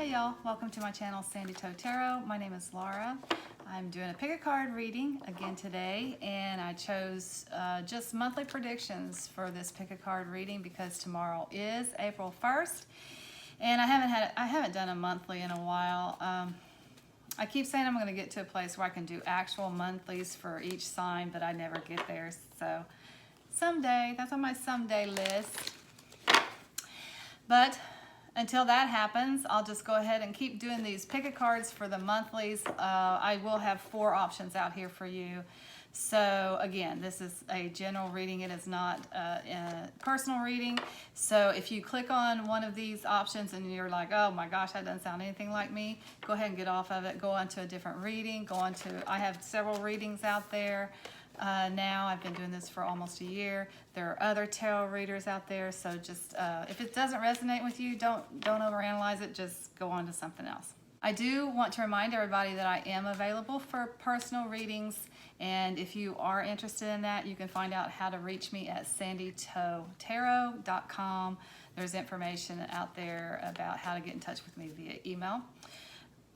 Hey y'all, welcome to my channel Sandy Toe Tarot. My name is Laura. I'm doing a pick a card reading again today, and I chose just monthly predictions for this pick a card reading because tomorrow is April 1st, and I haven't done a monthly in a while. I keep saying I'm going to get to a place where I can do actual monthlies for each sign, but I never get there. So someday, that's on my someday list. But until that happens, I'll just go ahead and keep doing these pick-a cards for the monthlies. I will have 4 options out here for you. So again, this is a general reading. It is not a personal reading. So if you click on one of these options and you're like, oh my gosh, that doesn't sound anything like me, go ahead and get off of it. Go on to a different reading. I have several readings out there. Now I've been doing this for almost a year. There are other tarot readers out there, so just if it doesn't resonate with you, don't overanalyze it. Just go on to something else. I do want to remind everybody that I am available for personal readings, and if you are interested in that, you can find out how to reach me at sandytoetarot.com. There's information out there about how to get in touch with me via email.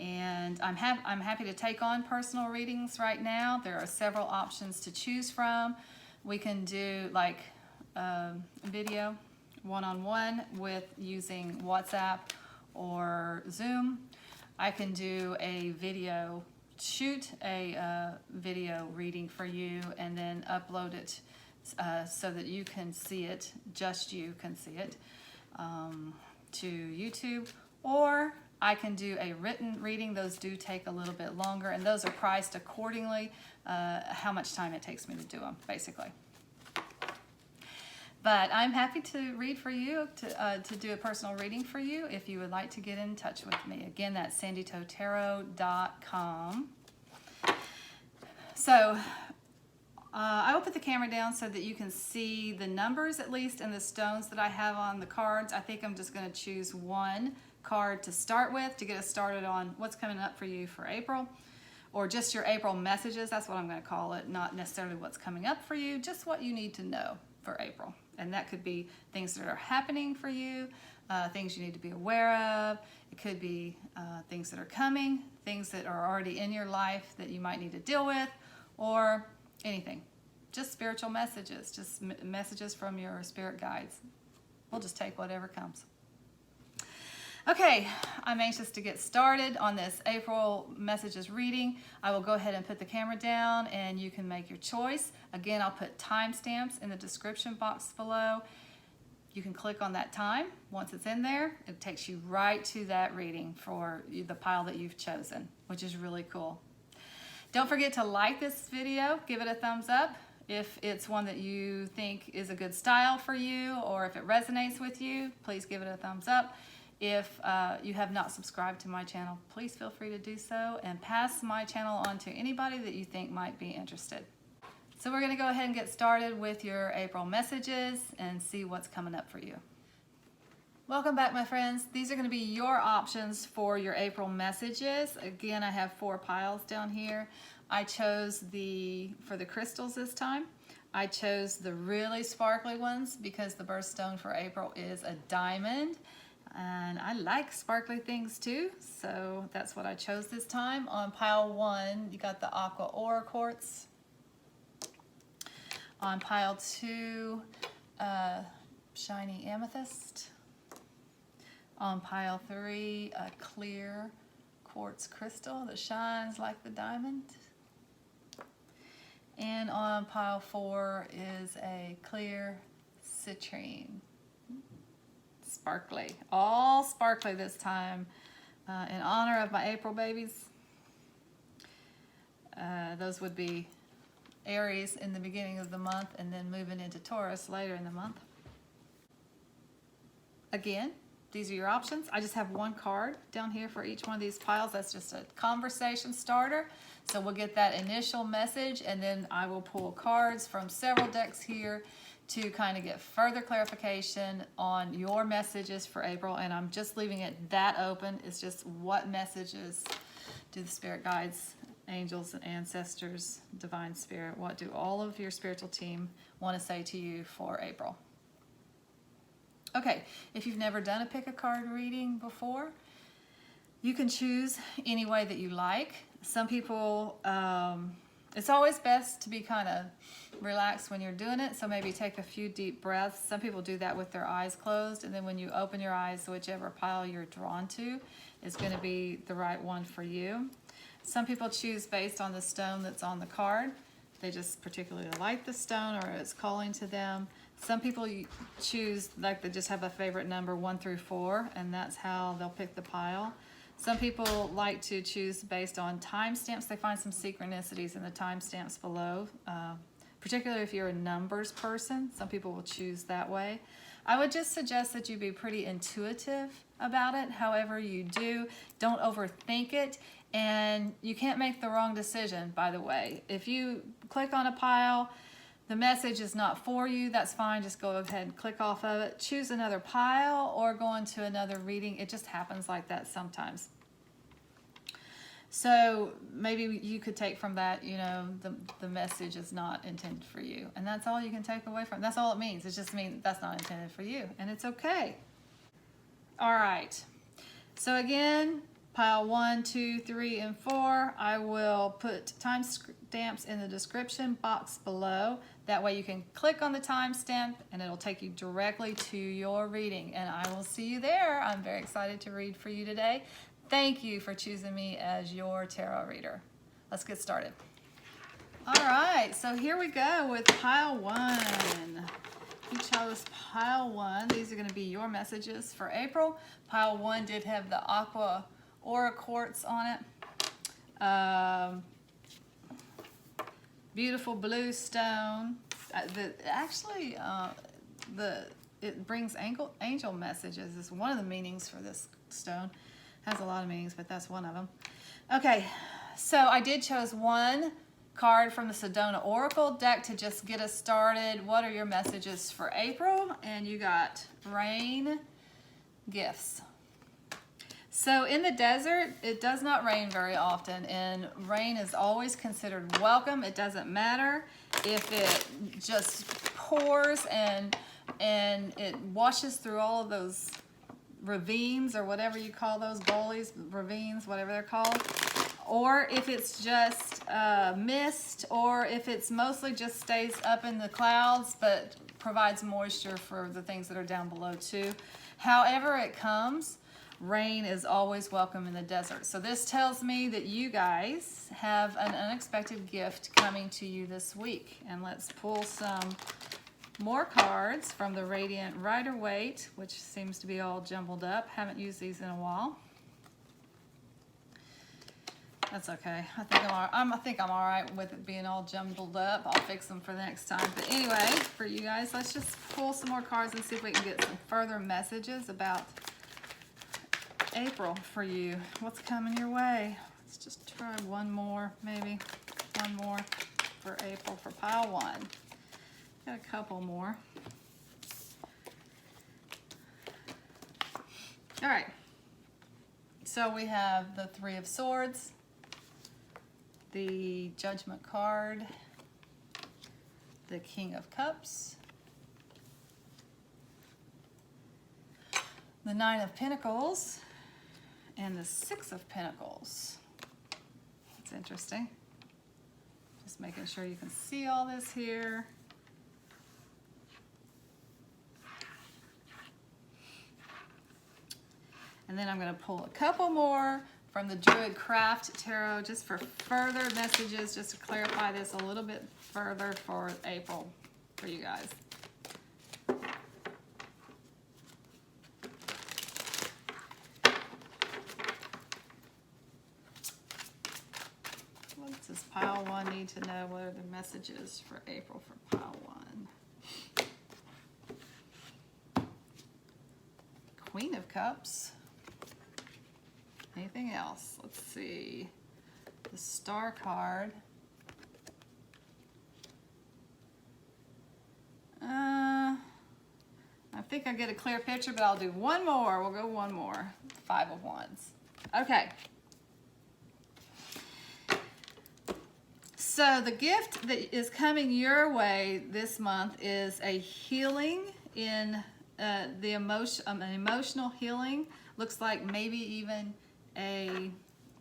And I'm happy to take on personal readings right now. There are several options to choose from. We can do like video one-on-one with using WhatsApp or Zoom. I can do a video, shoot a video reading for you and then upload it so that you can see it, just you can see it, to YouTube, or I can do a written reading. Those do take a little bit longer, and those are priced accordingly, how much time it takes me to do them, basically. But I'm happy to read for you, to do a personal reading for you if you would like to get in touch with me. Again, that's sandytoetarot.com. So I will put the camera down so that you can see the numbers at least and the stones that I have on the cards. I think I'm just going to choose one card to start with to get us started on what's coming up for you for April, or just your April messages. That's what I'm going to call it, not necessarily what's coming up for you, just what you need to know for April. And that could be things that are happening for you, things you need to be aware of. It could be things that are coming, things that are already in your life that you might need to deal with, or anything. Just spiritual messages, just messages from your spirit guides. We'll just take whatever comes. Okay, I'm anxious to get started on this April messages reading. I will go ahead and put the camera down and you can make your choice. Again, I'll put timestamps in the description box below. You can click on that time. Once it's in there, it takes you right to that reading for the pile that you've chosen, which is really cool. Don't forget to like this video, give it a thumbs up if it's one that you think is a good style for you, or if it resonates with you, please give it a thumbs up. If you have not subscribed to my channel, please feel free to do so and pass my channel on to anybody that you think might be interested. So we're going to go ahead and get started with your April messages and see what's coming up for you. Welcome back, my friends. These are going to be your options for your April messages. Again, I have 4 piles down here. I chose for the crystals this time. I chose the really sparkly ones because the birthstone for April is a diamond. And I like sparkly things too, so that's what I chose this time. On pile 1, you got the Aqua Quartz. On pile 2, shiny Amethyst. On pile 3, a clear quartz crystal that shines like the diamond. And on pile 4 is a clear citrine. Sparkly, all sparkly this time, in honor of my April babies. Those would be Aries in the beginning of the month and then moving into Taurus later in the month. Again, these are your options. I just have one card down here for each one of these piles. That's just a conversation starter. So we'll get that initial message, and then I will pull cards from several decks here to kind of get further clarification on your messages for April. And I'm just leaving it that open. It's just what messages do the spirit guides, angels, and ancestors, divine spirit, what do all of your spiritual team want to say to you for April? Okay, if you've never done a pick a card reading before, You can choose any way that you like. Some people, it's always best to be kind of relaxed when you're doing it, so maybe take a few deep breaths. Some people do that with their eyes closed, and then when you open your eyes, whichever pile you're drawn to is going to be the right one for you. Some people choose based on the stone that's on the card. They just particularly like the stone or it's calling to them. Some people choose, like they just have a favorite number 1 through 4, and that's how they'll pick the pile. Some people like to choose based on timestamps. They find some synchronicities in the timestamps below, particularly if you're a numbers person. Some people will choose that way. I would just suggest that you be pretty intuitive about it. However you do, don't overthink it. And you can't make the wrong decision, by the way. If you click on a pile, the message is not for you, that's fine. Just go ahead and click off of it. Choose another pile or go into another reading. It just happens like that sometimes. So maybe you could take from that, you know, the message is not intended for you. And that's all you can take away from it. That's all it means. It just means that's not intended for you. And it's okay. All right. So again, pile 1, 2, 3, and 4. I will put timestamps in the description box below. That way you can click on the timestamp and it'll take you directly to your reading. And I will see you there. I'm very excited to read for you today. Thank you for choosing me as your tarot reader. Let's get started. All right, so here we go with pile 1. You chose pile 1. These are going to be your messages for April. Pile 1 did have the Aqua or a Quartz on it. Beautiful blue stone. It brings angel messages is one of the meanings for this stone. Has a lot of meanings, but that's one of them. Okay, so I did chose one card from the Sedona Oracle deck to just get us started. What are your messages for April? And you got rain, gifts. So in the desert, it does not rain very often, and rain is always considered welcome. It doesn't matter if it just pours and it washes through all of those ravines or whatever you call those, gullies, ravines, whatever they're called, or if it's just mist, or if it's mostly just stays up in the clouds but provides moisture for the things that are down below too. However it comes, rain is always welcome in the desert. So this tells me that you guys have an unexpected gift coming to you this week. And let's pull some more cards from the Radiant Rider-Waite, which seems to be all jumbled up. Haven't used these in a while. That's okay. I think I'm all right with it being all jumbled up. I'll fix them for the next time. But anyway, for you guys, let's just pull some more cards and see if we can get some further messages about April for you. What's coming your way? Let's just try one more, maybe. One more for April for pile 1. Got a couple more. All right. So we have the 3 of Swords, the Judgment card, the King of Cups, the 9 of Pentacles, and the 6 of Pentacles. That's interesting. Just making sure you can see all this here. And then I'm going to pull a couple more from the Druid Craft Tarot just for further messages, just to clarify this a little bit further for April for you guys. What does pile 1 need to know? What are the messages for April for pile 1? Queen of Cups. Anything else? Let's see. The Star card. I think I get a clear picture, but I'll do one more. We'll go one more. 5 of Wands. Okay. So the gift that is coming your way this month is a healing in an emotional healing. Looks like maybe even a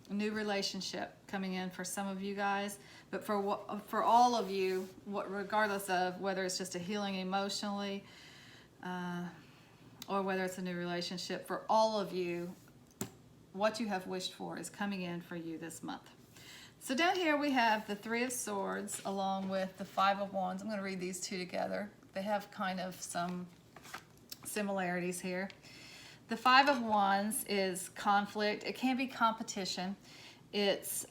new relationship coming in for some of you guys, but for all of you, regardless of whether it's just a healing emotionally or whether it's a new relationship, for all of you, what you have wished for is coming in for you this month. So down here we have the Three of Swords along with the Five of Wands. I'm going to read these two together. They have kind of some similarities here. The Five of Wands is conflict. It can be competition. It's, it's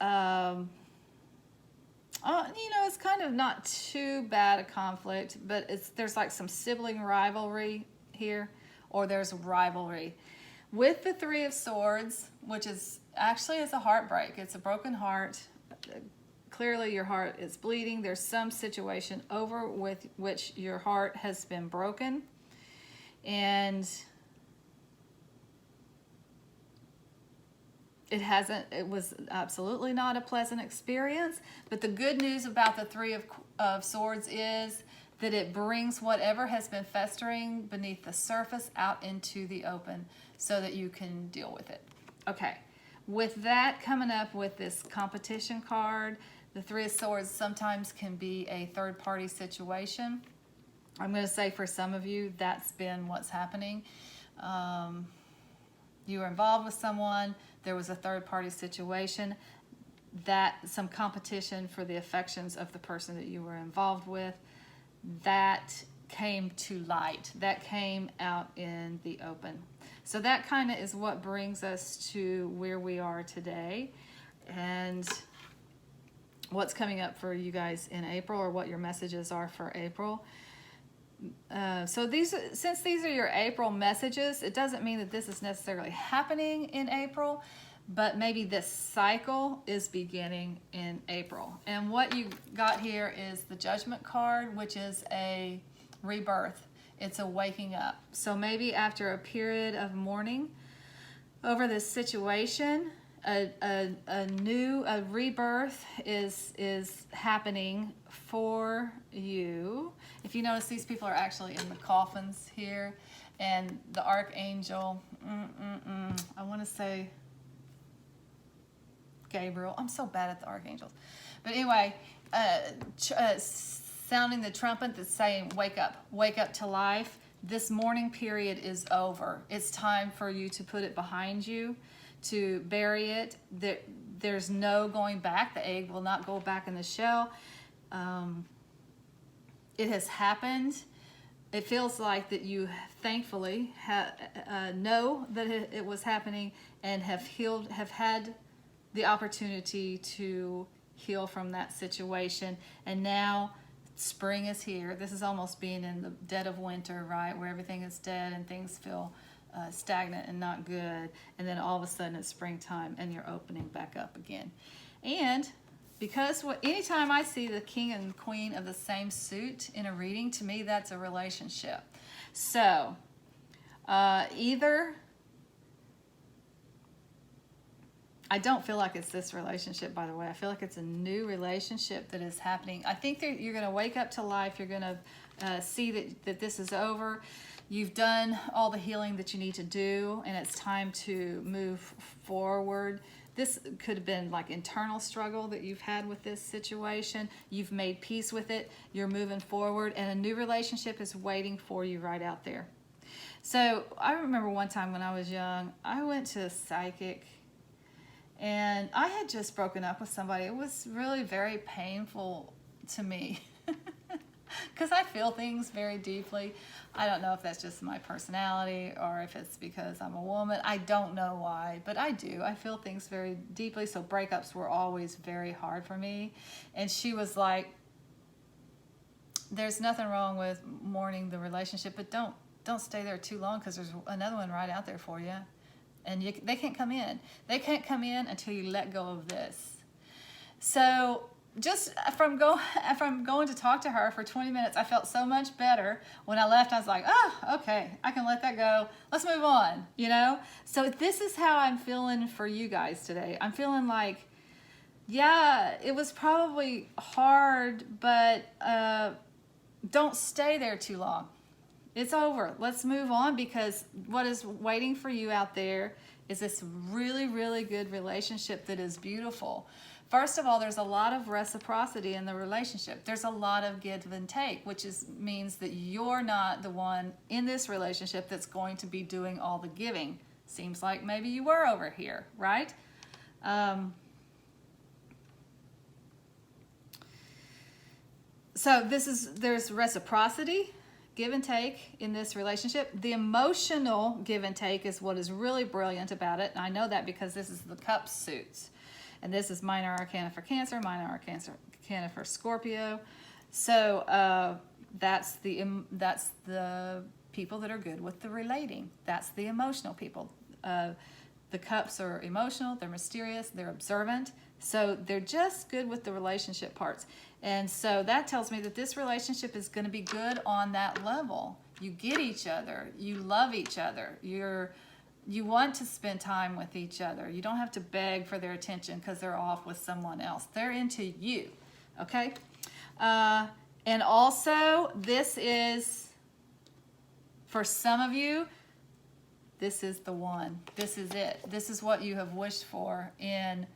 kind of not too bad a conflict, but there's like some sibling rivalry here, or there's rivalry. With the Three of Swords, which is actually a heartbreak. It's a broken heart. Clearly your heart is bleeding. There's some situation over with which your heart has been broken. And it was absolutely not a pleasant experience. But the good news about the Three of Swords is that it brings whatever has been festering beneath the surface out into the open so that you can deal with it. Okay, with that coming up with this competition card, the Three of Swords sometimes can be a third-party situation. I'm going to say for some of you, that's been what's happening. You were involved with someone, there was a third-party situation, some competition for the affections of the person that you were involved with, that came to light, that came out in the open. So that kind of is what brings us to where we are today and what's coming up for you guys in April, or what your messages are for April. So since these are your April messages, it doesn't mean that this is necessarily happening in April, but maybe this cycle is beginning in April. And what you got here is the Judgment card, which is a rebirth. It's a waking up. So maybe after a period of mourning over this situation, a rebirth is happening for you. If you notice, these people are actually in the coffins here, and the Archangel, I want to say Gabriel. I'm so bad at the archangels. But anyway, sounding the trumpet that's saying, wake up to life. This mourning period is over. It's time for you to put it behind you, to bury it. There's no going back. The egg will not go back in the shell. It has happened. It feels like that you thankfully know that it was happening and have had the opportunity to heal from that situation. And now spring is here. This is almost being in the dead of winter, right? Where everything is dead and things feel stagnant and not good. And then all of a sudden it's springtime and you're opening back up again. And because anytime I see the king and queen of the same suit in a reading, to me that's a relationship. So either I don't feel like it's this relationship, by the way. I feel like it's a new relationship that is happening. I think that you're going to wake up to life. You're going to see that this is over. You've done all the healing that you need to do, and it's time to move forward. This could have been like internal struggle that you've had with this situation. You've made peace with it. You're moving forward, and a new relationship is waiting for you right out there. So I remember one time when I was young, I went to a psychic, and I had just broken up with somebody. It was really very painful to me because I feel things very deeply. I don't know if that's just my personality or if it's because I'm a woman. I don't know why, but I do. I feel things very deeply, so breakups were always very hard for me. And she was like, there's nothing wrong with mourning the relationship, but don't stay there too long because there's another one right out there for you. And they can't come in. They can't come in until you let go of this. So just from going to talk to her for 20 minutes, I felt so much better. When I left, I was like, oh, okay, I can let that go. Let's move on, you know? So this is how I'm feeling for you guys today. I'm feeling like, yeah, it was probably hard, but don't stay there too long. It's over. Let's move on, because what is waiting for you out there is this really, really good relationship that is beautiful. First of all, there's a lot of reciprocity in the relationship. There's a lot of give and take, which means that you're not the one in this relationship that's going to be doing all the giving. Seems like maybe you were over here, right? So there's reciprocity, give and take in this relationship. The emotional give and take is what is really brilliant about it. And I know that because this is the cup suits. And this is minor arcana for Cancer, minor arcana for Scorpio. So that's the people that are good with the relating. That's the emotional people. The cups are emotional, they're mysterious, they're observant. So they're just good with the relationship parts. And so that tells me that this relationship is going to be good on that level. You get each other, you love each other, you want to spend time with each other. You don't have to beg for their attention because they're off with someone else. They're into you, okay? And also, this is, for some of you, this is the one. This is it. This is what you have wished for in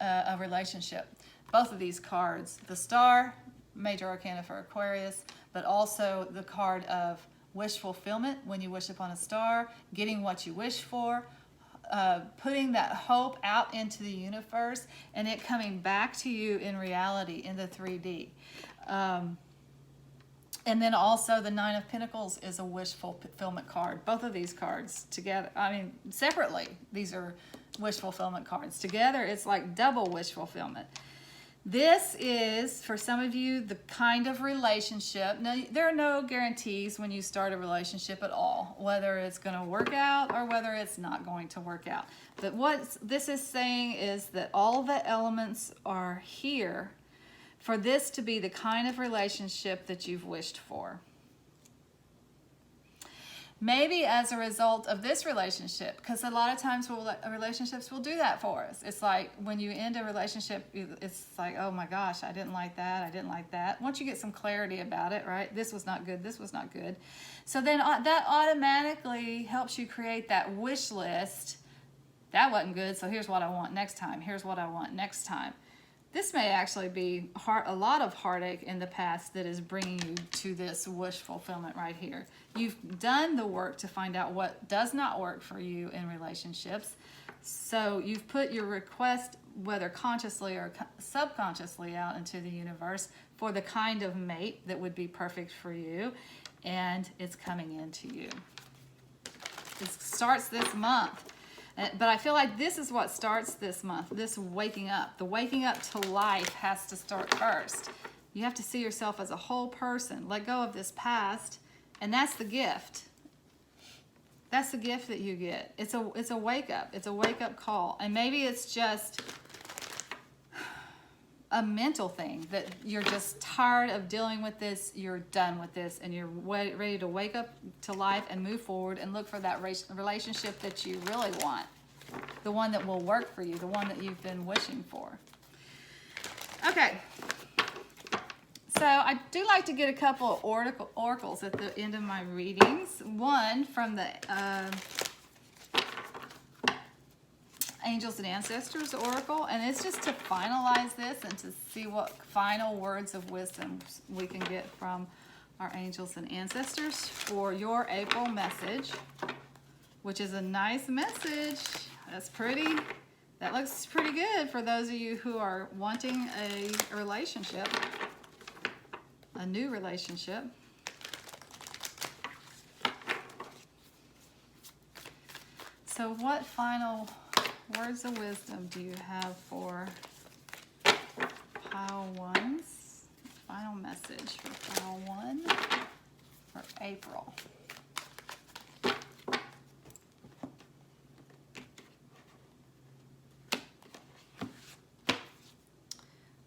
a relationship. Both of these cards, the Star, major arcana for Aquarius, but also the card of wish fulfillment, when you wish upon a star, getting what you wish for, putting that hope out into the universe, and it coming back to you in reality in the 3D. And then also the Nine of Pentacles is a wish fulfillment card. Both of these cards together, separately, these are wish fulfillment cards. Together, it's like double wish fulfillment. This is, for some of you, the kind of relationship. Now, there are no guarantees when you start a relationship at all, whether it's going to work out or whether it's not going to work out. But what this is saying is that all the elements are here for this to be the kind of relationship that you've wished for. Maybe as a result of this relationship, because a lot of times relationships will do that for us. It's like when you end a relationship, it's like, oh my gosh, I didn't like that, I didn't like that. Once you get some clarity about it, right? This was not good, this was not good. So then that automatically helps you create that wish list. That wasn't good, so here's what I want next time. Here's what I want next time. This may actually be a lot of heartache in the past that is bringing you to this wish fulfillment right here. You've done the work to find out what does not work for you in relationships. So you've put your request, whether consciously or subconsciously, out into the universe for the kind of mate that would be perfect for you, and it's coming into you. It starts this month. But I feel like this is what starts this month, this waking up. The waking up to life has to start first. You have to see yourself as a whole person. Let go of this past, and that's the gift. That's the gift that you get. It's a wake up. It's a wake up call. And maybe it's just a mental thing that you're just tired of dealing with this, you're done with this, and you're ready to wake up to life and move forward and look for that relationship that you really want, the one that will work for you, the one that you've been wishing for. Okay, so I do like to get a couple of oracles at the end of my readings. One from the Angels and Ancestors Oracle, and it's just to finalize this and to see what final words of wisdom we can get from our angels and ancestors for your April message, which is a nice message. That looks pretty good for those of you who are wanting a relationship, a new relationship. So what final words of wisdom do you have for pile ones? Final message for pile one for April.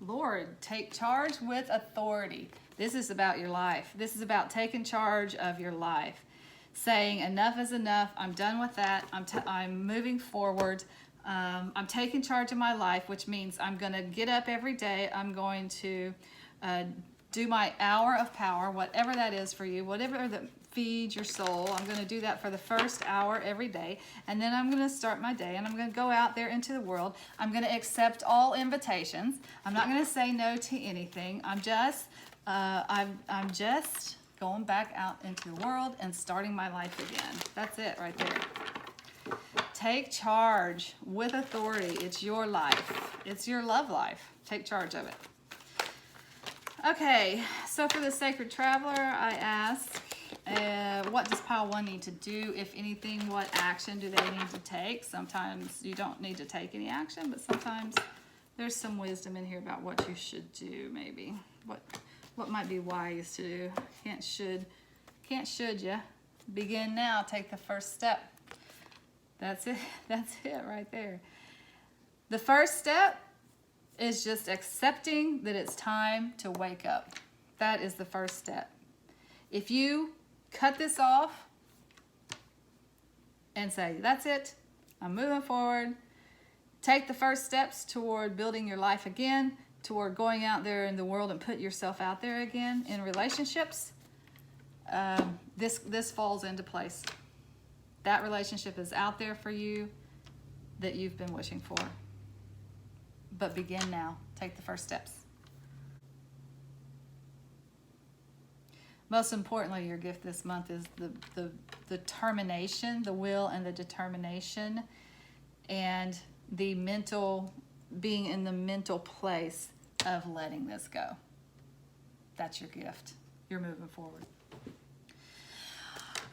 Lord, take charge with authority. This is about your life. This is about taking charge of your life. Saying enough is enough. I'm done with that. I'm moving forward. I'm taking charge of my life, which means I'm going to get up every day. I'm going to do my hour of power, whatever that is for you, whatever that feed your soul. I'm going to do that for the first hour every day. And then I'm going to start my day and I'm going to go out there into the world. I'm going to accept all invitations. I'm not going to say no to anything. I'm just going back out into the world and starting my life again. That's it right there. Take charge with authority. It's your life. It's your love life. Take charge of it. Okay, so for the Sacred Traveler, I ask, what does pile 1 need to do? If anything, what action do they need to take? Sometimes you don't need to take any action, but sometimes there's some wisdom in here about what you should do, maybe. What might be wise to do. Can't should ya. Begin now. Take the first step. That's it. That's it right there. The first step is just accepting that it's time to wake up. That is the first step. If you cut this off and say, that's it, I'm moving forward, take the first steps toward building your life again, toward going out there in the world and put yourself out there again in relationships, this falls into place. That relationship is out there for you that you've been wishing for. But begin now. Take the first steps. Most importantly, your gift this month is the determination, the will and the determination, and the mental, being in the mental place of letting this go. That's your gift. You're moving forward.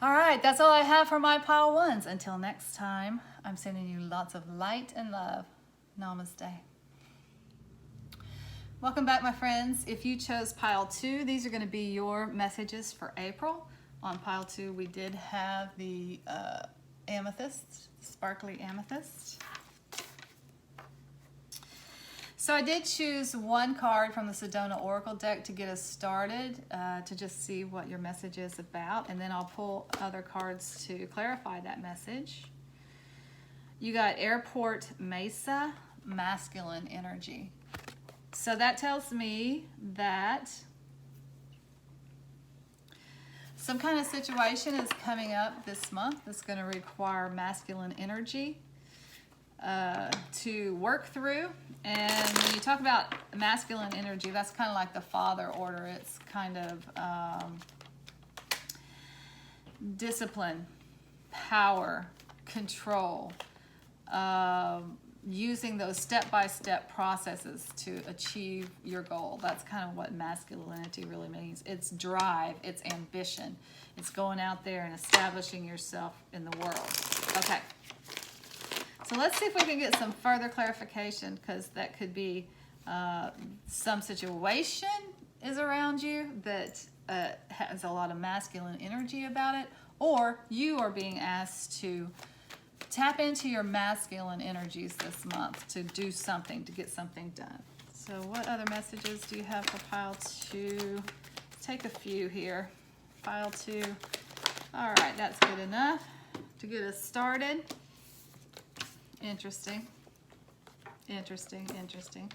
All right, that's all I have for my pile 1s. Until next time, I'm sending you lots of light and love. Namaste. Welcome back, my friends. If you chose pile 2, these are going to be your messages for April. On pile 2, we did have the amethyst, sparkly amethyst. So I did choose 1 card from the Sedona Oracle deck to get us started, to just see what your message is about, and then I'll pull other cards to clarify that message. You got Airport Mesa, masculine energy. So that tells me that some kind of situation is coming up this month that's going to require masculine energy to work through. And when you talk about masculine energy, that's kind of like the father order. It's kind of discipline, power, control, using those step-by-step processes to achieve your goal. That's kind of what masculinity really means. It's drive, it's ambition. It's going out there and establishing yourself in the world. Okay. So let's see if we can get some further clarification, because that could be some situation is around you that has a lot of masculine energy about it, or you are being asked to tap into your masculine energies this month to do something, to get something done. So what other messages do you have for pile 2? Let's take a few here. Pile 2. All right, that's good enough to get us started. Interesting. Interesting, interesting.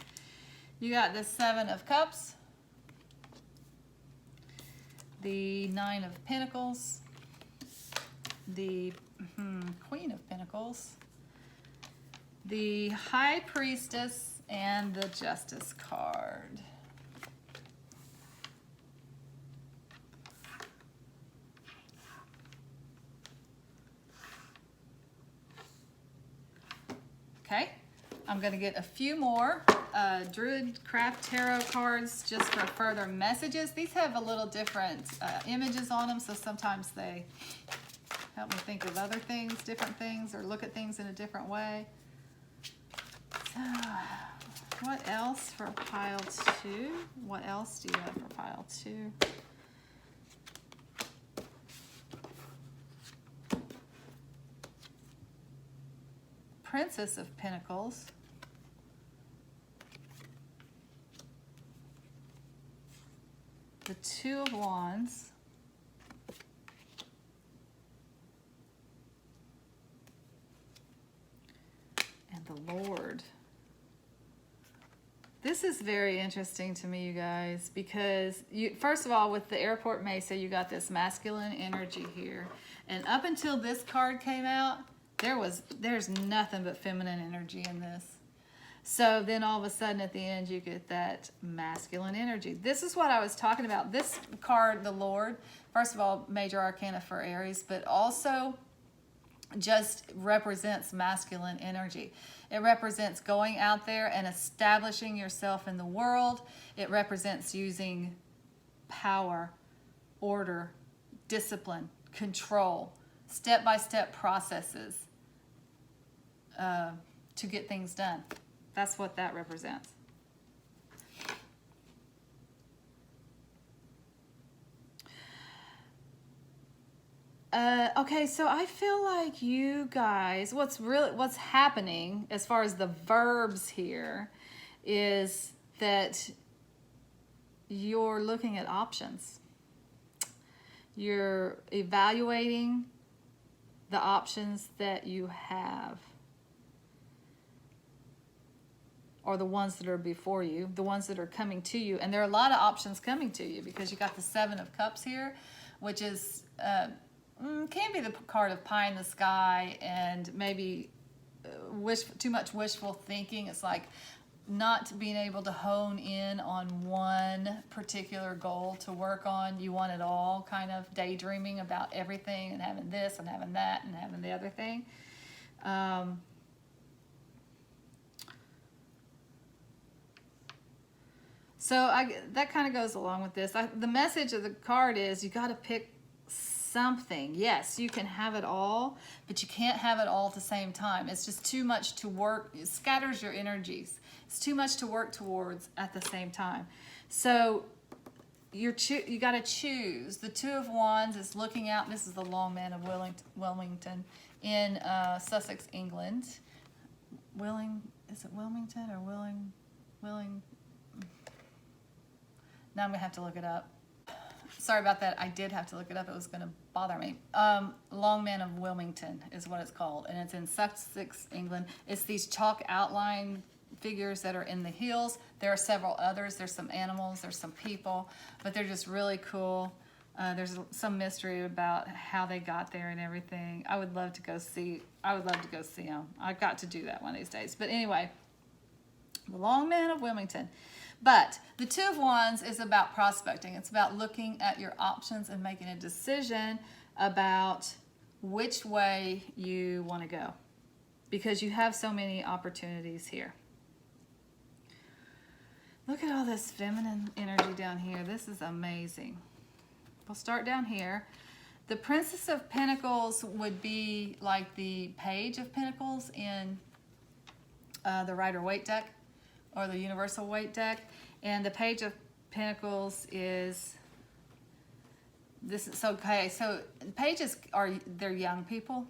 You got the 7 of Cups, the 9 of Pentacles, the Queen of Pentacles, the High Priestess, and the Justice card. Okay, I'm going to get a few more Druid Craft Tarot cards just for further messages. These have a little different images on them, so sometimes they help me think of other things, different things, or look at things in a different way. So, what else for pile 2? What else do you have for pile 2? Princess of Pentacles. The 2 of Wands. And the Lord. This is very interesting to me, you guys, because first of all, with the Airport Mesa, you got this masculine energy here. And up until this card came out, there's nothing but feminine energy in this. So then all of a sudden at the end, you get that masculine energy. This is what I was talking about. This card, the Lord, first of all, major arcana for Aries, but also just represents masculine energy. It represents going out there and establishing yourself in the world. It represents using power, order, discipline, control, step-by-step processes to get things done. That's what that represents. Okay, so I feel like you guys, what's happening as far as the verbs here is that you're looking at options. You're evaluating the options that you have, or the ones that are before you, the ones that are coming to you. And there are a lot of options coming to you because you got the Seven of Cups here, which is can be the card of pie in the sky and maybe too much wishful thinking. It's like not being able to hone in on one particular goal to work on. You want it all, kind of daydreaming about everything and having this and having that and having the other thing. So that kind of goes along with this. The message of the card is you got to pick something. Yes, you can have it all, but you can't have it all at the same time. It's just too much to work. It scatters your energies. It's too much to work towards at the same time. So you got to choose. The Two of Wands is looking out. This is the Long Man of Wilmington in Sussex, England. Is it Wilmington or Willing? Now I'm gonna have to look it up. Sorry about that. I did have to look it up. It was going to bother me. Long Man of Wilmington is what it's called, and it's in Sussex, England. It's these chalk outline figures that are in the hills. There are several others. There's some animals. There's some people, but they're just really cool. There's some mystery about how they got there and everything. I would love to go see them. I've got to do that one of these days. But anyway, the Long Man of Wilmington. But the Two of Wands is about prospecting. It's about looking at your options and making a decision about which way you want to go, because you have so many opportunities here. Look at all this feminine energy down here. This is amazing. We'll start down here. The Princess of Pentacles would be like the Page of Pentacles in the Rider-Waite deck, or the Universal Waite deck. And the Page of Pentacles is this. So pages they're young people,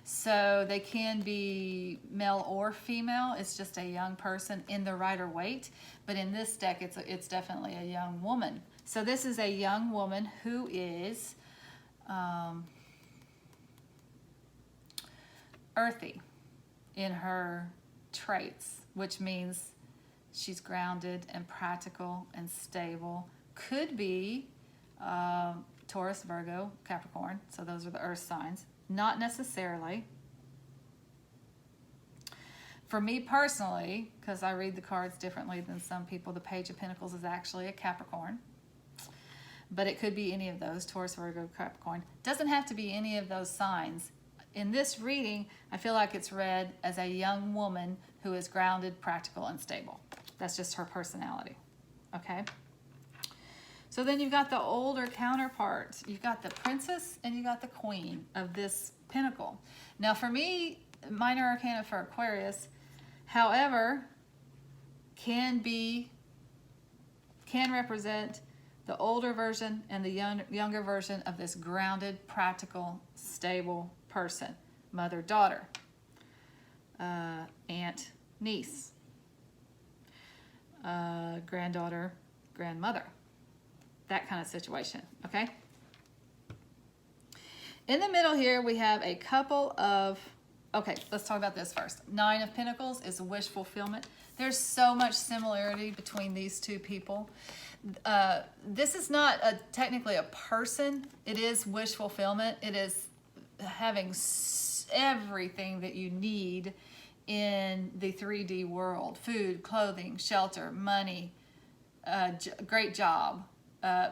so they can be male or female. It's just a young person in the Rider-Waite, but in this deck it's definitely a young woman. So this is a young woman who is earthy in her traits, which means she's grounded and practical and stable. Could be Taurus, Virgo, Capricorn. So those are the earth signs. Not necessarily. For me personally, because I read the cards differently than some people, the Page of Pentacles is actually a Capricorn. But it could be any of those, Taurus, Virgo, Capricorn. Doesn't have to be any of those signs. In this reading, I feel like it's read as a young woman who is grounded, practical, and stable. That's just her personality, okay? So then you've got the older counterparts. You've got the Princess and you got the Queen of this Pentacle. Now for me, minor arcana for Aquarius, however, can represent the older version and the younger version of this grounded, practical, stable person. Mother, daughter, aunt, niece, granddaughter, grandmother, that kind of situation, okay? In the middle here, we have a couple of Okay, let's talk about this first. 9 of Pentacles is wish fulfillment. There's so much similarity between these two people. This is not technically a person. It is wish fulfillment. It is having everything that you need in the 3D world. Food, clothing, shelter, money, great job,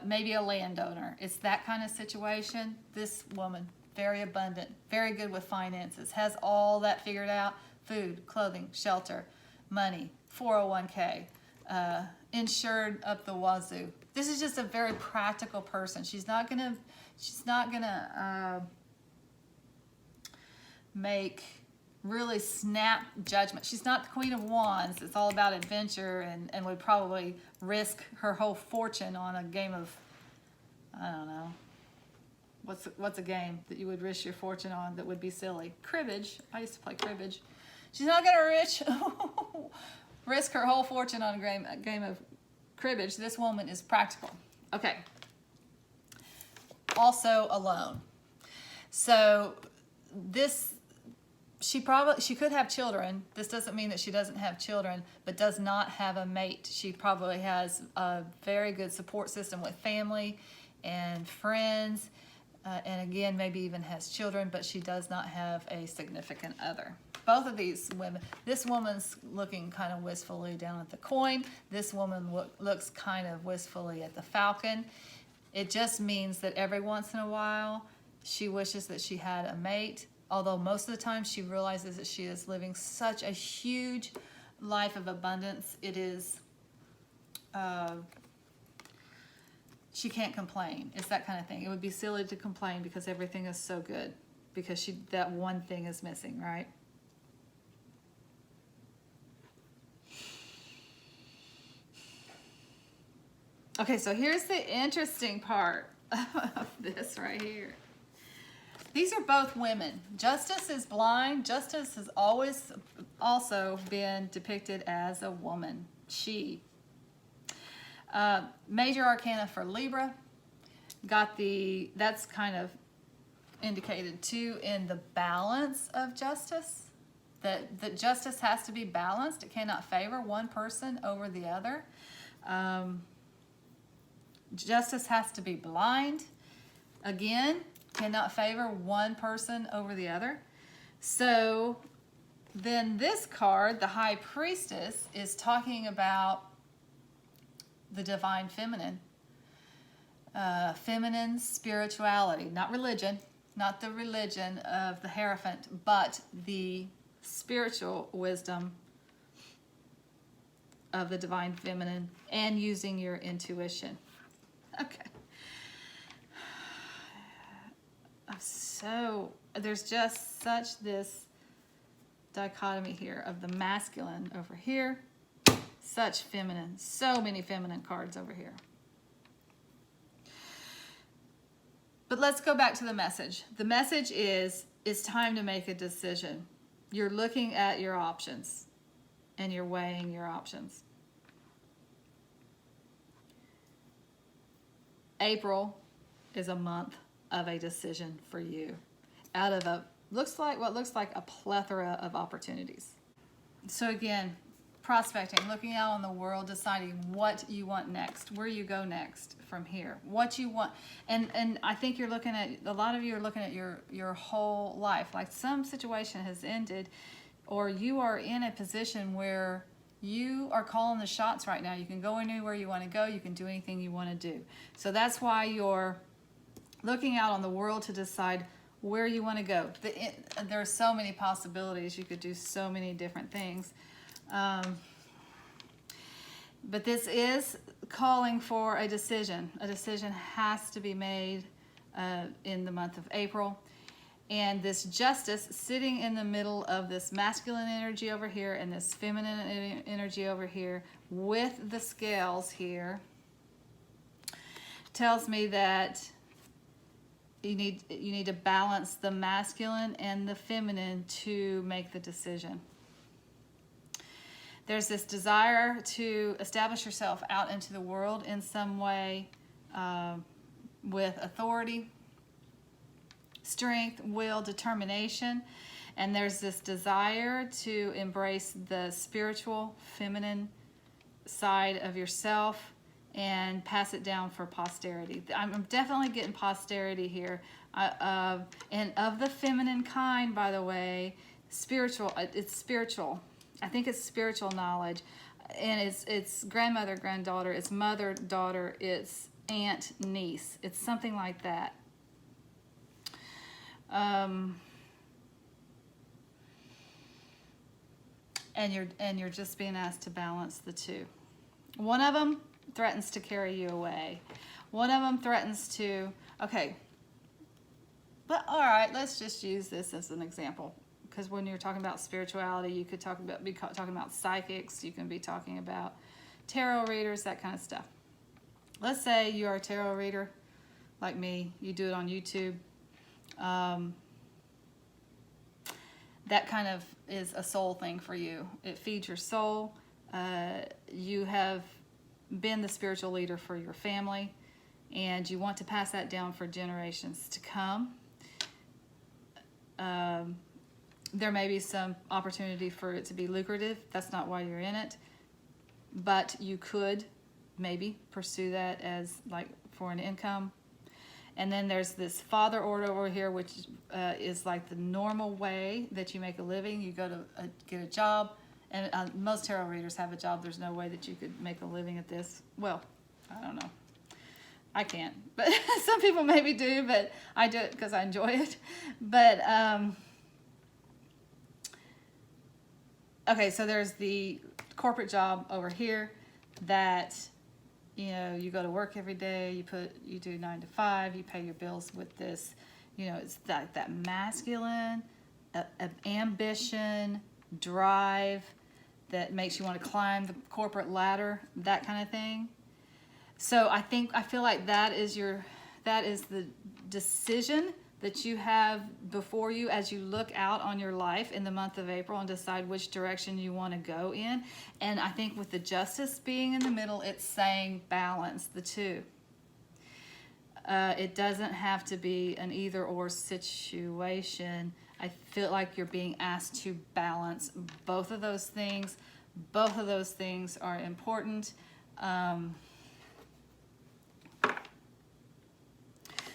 maybe a landowner. It's that kind of situation. This woman, very abundant, very good with finances, has all that figured out. Food, clothing, shelter, money, 401k, insured up the wazoo. This is just a very practical person. She's not gonna make really snap judgment. She's not the Queen of Wands. It's all about adventure and would probably risk her whole fortune on a game of, I don't know, what's a game that you would risk your fortune on that would be silly? Cribbage. I used to play cribbage. She's not gonna risk her whole fortune on a game of cribbage. This woman is practical. Okay. Also alone. So this, she could have children. This doesn't mean that she doesn't have children, but does not have a mate. She probably has a very good support system with family and friends, and again, maybe even has children, but she does not have a significant other. Both of these women, this woman's looking kind of wistfully down at the coin. This woman looks kind of wistfully at the falcon. It just means that every once in a while, she wishes that she had a mate, although most of the time she realizes that she is living such a huge life of abundance. It is, she can't complain. It's that kind of thing. It would be silly to complain because everything is so good, because that one thing is missing, right? Okay, so here's the interesting part of this right here. These are both women. Justice is blind. Justice has always also been depicted as a woman. She. Major Arcana for Libra. That's kind of indicated too in the balance of justice. That justice has to be balanced. It cannot favor one person over the other. Justice has to be blind. Again, cannot favor one person over the other. So then this card, the High Priestess, is talking about the divine feminine. Feminine spirituality, not religion, not the religion of the Hierophant, but the spiritual wisdom of the divine feminine and using your intuition. Okay. So there's just such this dichotomy here of the masculine over here, such feminine, so many feminine cards over here. But let's go back to the message. The message is, it's time to make a decision. You're looking at your options and you're weighing your options. April is a month of a decision for you out of what looks like a plethora of opportunities. So again, prospecting, looking out on the world, deciding what you want next, where you go next from here, what you want. And I think you're looking at, a lot of you are looking at your whole life, like some situation has ended, or you are in a position where you are calling the shots right now. You can go anywhere you want to go. You can do anything you want to do. So that's why you're looking out on the world to decide where you want to go. There are so many possibilities. You could do so many different things. But this is calling for a decision. A decision has to be made in the month of April. And this justice sitting in the middle of this masculine energy over here and this feminine energy over here with the scales here tells me that you need to balance the masculine and the feminine to make the decision. There's this desire to establish yourself out into the world in some way with authority, strength, will, determination. And there's this desire to embrace the spiritual, feminine side of yourself and pass it down for posterity. I'm definitely getting posterity here. And of the feminine kind, by the way, spiritual, it's spiritual. I think it's spiritual knowledge. And it's grandmother, granddaughter, it's mother, daughter, it's aunt, niece. It's something like that. And you're just being asked to balance the two. One of them threatens to carry you away. One of them threatens to, okay, but all right, let's just use this as an example. Because when you're talking about spirituality, you could be talking about psychics, you can be talking about tarot readers, that kind of stuff. Let's say you are a tarot reader like me, you do it on YouTube. That kind of is a soul thing for you. It feeds your soul. You have been the spiritual leader for your family, and you want to pass that down for generations to come. There may be some opportunity for it to be lucrative. That's not why you're in it. But you could maybe pursue that as like for an income. And then there's this father order over here, which is like the normal way that you make a living. You go to get a job, and most tarot readers have a job. There's no way that you could make a living at this. Well, I don't know. I can't, but some people maybe do, but I do it because I enjoy it. But, okay, so there's the corporate job over here that, you know, you go to work every day, you do 9 to 5, you pay your bills with this, you know, it's that masculine ambition, drive that makes you want to climb the corporate ladder, that kind of thing. So I feel like that is the decision that you have before you as you look out on your life in the month of April and decide which direction you want to go in. And I think with the Justice being in the middle, it's saying balance the two. It doesn't have to be an either-or situation. I feel like you're being asked to balance both of those things. Both of those things are important.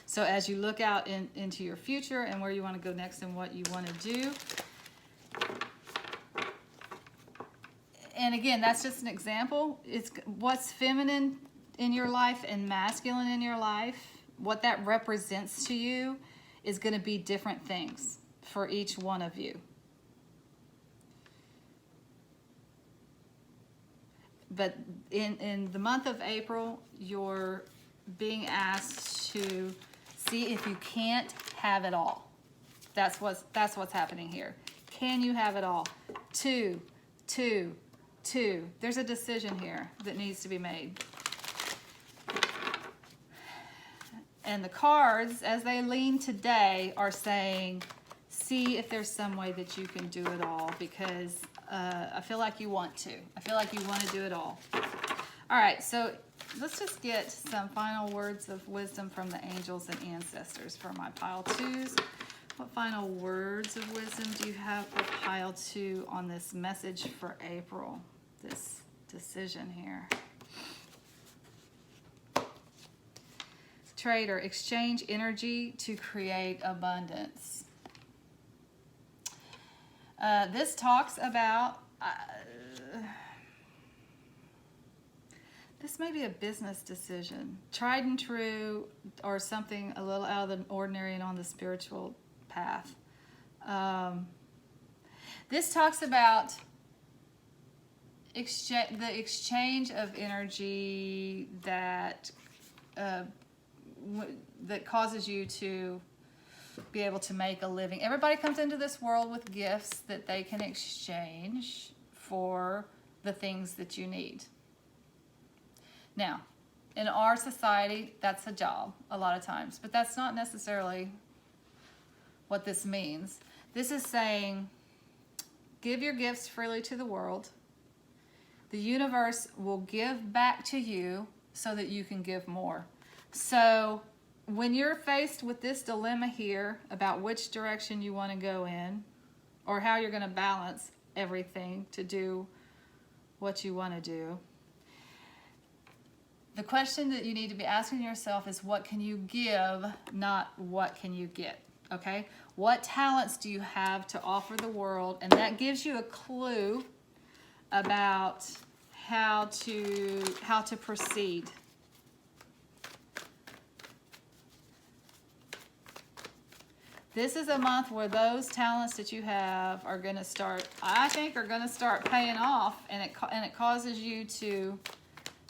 So as you look out into your future and where you want to go next and what you want to do. And again, that's just an example. It's what's feminine in your life and masculine in your life. What that represents to you is going to be different things for each one of you. But in the month of April, you're being asked to see if you can't have it all. That's what's happening here. Can you have it all? Two. There's a decision here that needs to be made. And the cards, as they lean today, are saying, see if there's some way that you can do it all, because I feel like you want to. I feel like you want to do it all. All right, so let's just get some final words of wisdom from the angels and ancestors for my pile 2s. What final words of wisdom do you have for pile 2 on this message for April, this decision here? Trader, exchange energy to create abundance. This talks about, this may be a business decision, tried and true, or something a little out of the ordinary and on the spiritual path. This talks about the exchange of energy that causes you to be able to make a living. Everybody comes into this world with gifts that they can exchange for the things that you need. Now, in our society, that's a job a lot of times, but that's not necessarily what this means. This is saying, give your gifts freely to the world. The universe will give back to you so that you can give more. So when you're faced with this dilemma here about which direction you want to go in, or how you're going to balance everything to do what you want to do. The question that you need to be asking yourself is, what can you give, not what can you get, okay? What talents do you have to offer the world? And that gives you a clue about how to proceed. This is a month where those talents that you have are going to start, I think, are going to start paying off, and it causes you to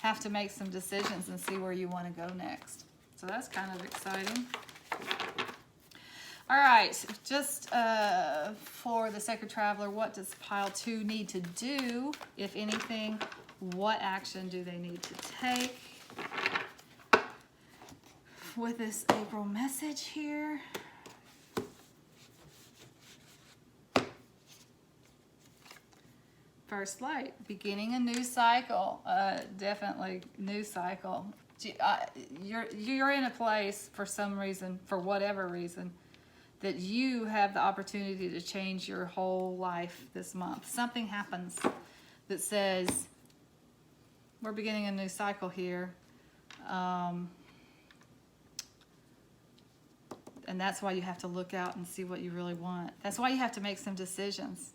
have to make some decisions and see where you want to go next. So that's kind of exciting. All right, just for the Sacred Traveler, what does pile 2 need to do, if anything? What action do they need to take with this April message here? First light, beginning a new cycle. Definitely new cycle. You're in a place for some reason, for whatever reason, that you have the opportunity to change your whole life this month. Something happens that says, we're beginning a new cycle here. And that's why you have to look out and see what you really want. That's why you have to make some decisions.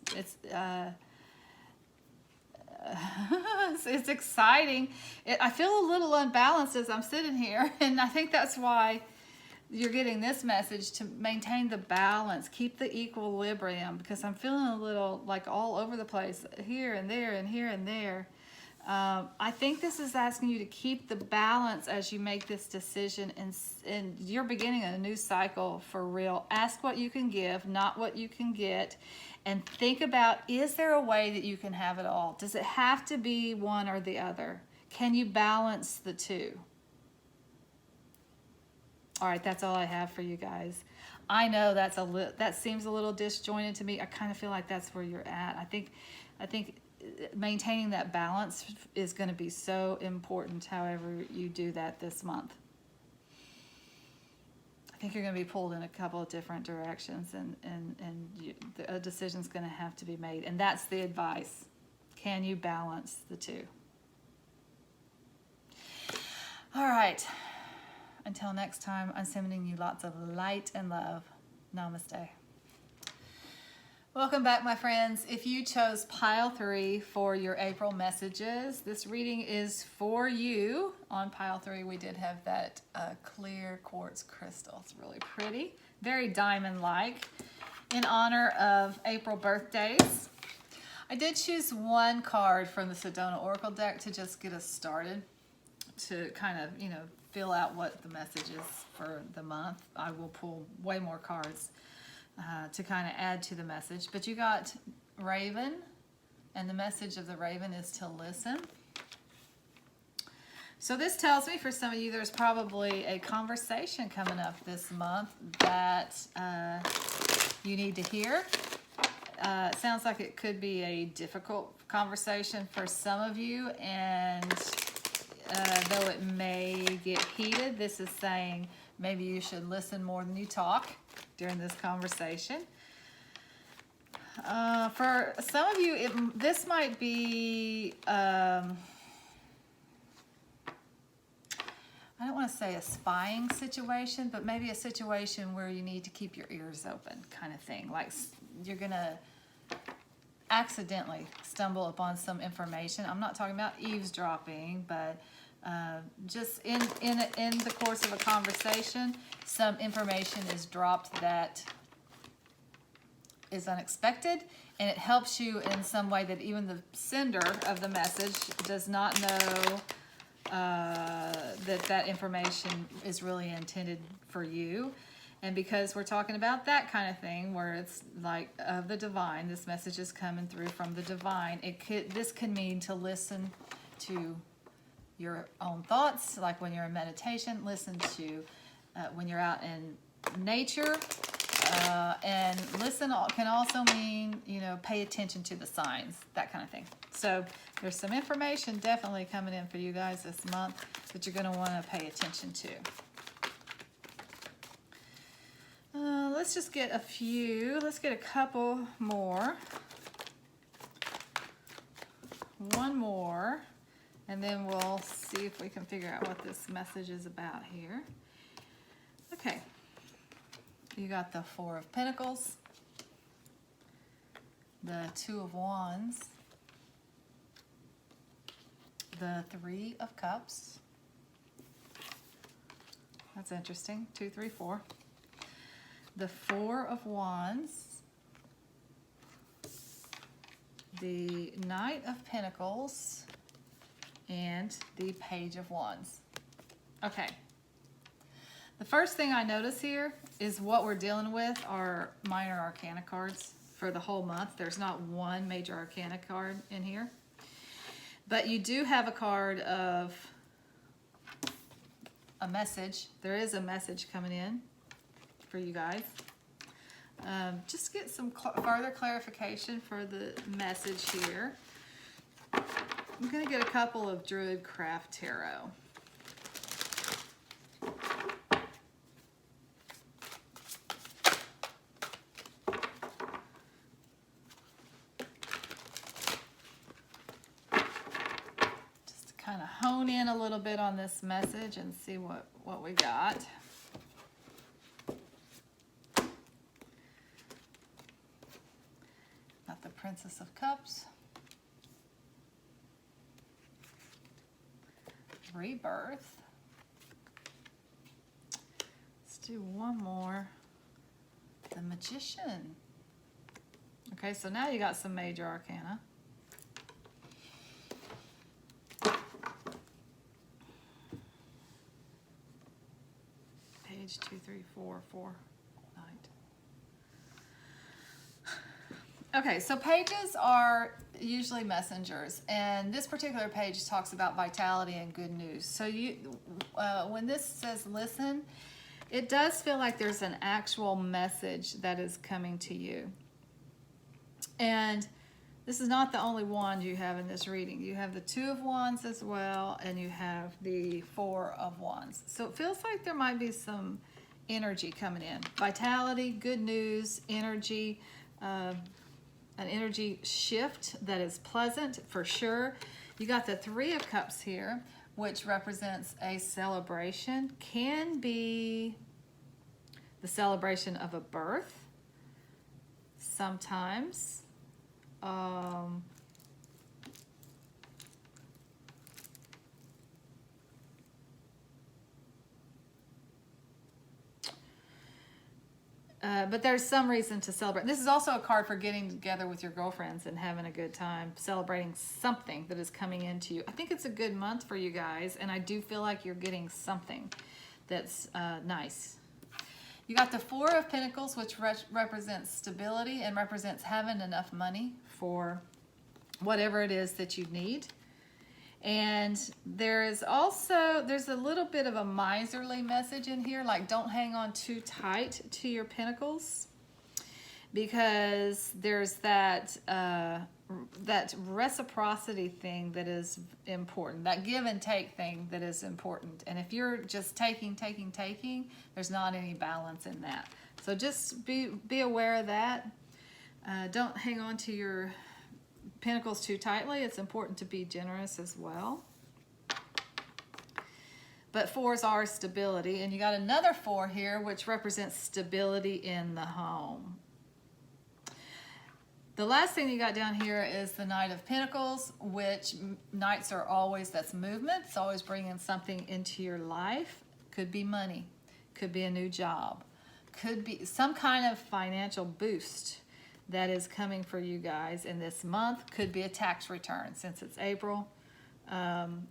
It's exciting. I feel a little unbalanced as I'm sitting here, and I think that's why you're getting this message, to maintain the balance, keep the equilibrium, because I'm feeling a little like all over the place, here and there and here and there. I think this is asking you to keep the balance as you make this decision, and you're beginning a new cycle for real. Ask what you can give, not what you can get, and think about, is there a way that you can have it all? Does it have to be one or the other? Can you balance the two? All right, that's all I have for you guys. I know that seems a little disjointed to me. I kind of feel like that's where you're at. I think maintaining that balance is going to be so important, however you do that this month. I think you're going to be pulled in a couple of different directions, and a decision's going to have to be made. And that's the advice. Can you balance the two? All right. Until next time, I'm sending you lots of light and love. Namaste. Welcome back, my friends. If you chose pile 3 for your April messages, this reading is for you. On pile 3, we did have that clear quartz crystal. It's really pretty, very diamond-like, in honor of April birthdays. I did choose one card from the Sedona Oracle deck to just get us started, to kind of, fill out what the message is for the month. I will pull way more cards to kind of add to the message. But you got Raven, and the message of the Raven is to listen. So this tells me, for some of you, there's probably a conversation coming up this month that you need to hear. It sounds like it could be a difficult conversation for some of you, and though it may get heated, this is saying maybe you should listen more than you talk during this conversation. For some of you, this might be, I don't want to say a spying situation, but maybe a situation where you need to keep your ears open, kind of thing. Like you're going to accidentally stumble upon some information. I'm not talking about eavesdropping, but just in the course of a conversation, some information is dropped that is unexpected, and it helps you in some way that even the sender of the message does not know that information is really intended for you. And because we're talking about that kind of thing, where it's like of the divine, this message is coming through from the divine. This can mean to listen to your own thoughts, like when you're in meditation. Listen to when you're out in nature, and listen can also mean, pay attention to the signs, that kind of thing. So there's some information definitely coming in for you guys this month that you're going to want to pay attention to. let's just get a few. Let's get a couple more. One more, and then we'll see if we can figure out what this message is about here. Okay, you got the Four of Pentacles, the Two of Wands, the Three of Cups. That's interesting. 2, 3, 4. The Four of Wands, the Knight of Pentacles, and the Page of Wands. Okay. The first thing I notice here is what we're dealing with are minor arcana cards for the whole month. There's not one major arcana card in here. But you do have a card of a message. There is a message coming in for you guys. Just get some further clarification for the message here. I'm going to get a couple of Druid Craft Tarot. Just to kind of hone in a little bit on this message and see what we got. The Princess of Cups, Rebirth. Let's do one more. The Magician. Okay, so now you got some major arcana. Page 2, 3, 4, 4. Okay, so pages are usually messengers, and this particular page talks about vitality and good news. So when this says listen, it does feel like there's an actual message that is coming to you. And this is not the only wand you have in this reading. You have the Two of Wands as well, and you have the Four of Wands. So it feels like there might be some energy coming in. Vitality, good news, energy, an energy shift that is pleasant for sure. You got the Three of Cups here, which represents a celebration. Can be the celebration of a birth sometimes. But there's some reason to celebrate. This is also a card for getting together with your girlfriends and having a good time, celebrating something that is coming into you. I think it's a good month for you guys, and I do feel like you're getting something that's nice. You got the Four of Pentacles, which represents stability and represents having enough money for whatever it is that you need. And there's a little bit of a miserly message in here, like don't hang on too tight to your pentacles, because there's that reciprocity thing that is important, that give and take thing that is important. And if you're just taking, there's not any balance in that. So just be aware of that. Don't hang on to your pentacles too tightly. It's important to be generous as well. But fours are stability, and you got another four here, which represents stability in the home. The last thing you got down here is the Knight of Pentacles, which knights are always, that's movement. It's always bringing something into your life. Could be money, could be a new job, could be some kind of financial boost that is coming for you guys in this month. Could be a tax return. Since it's April,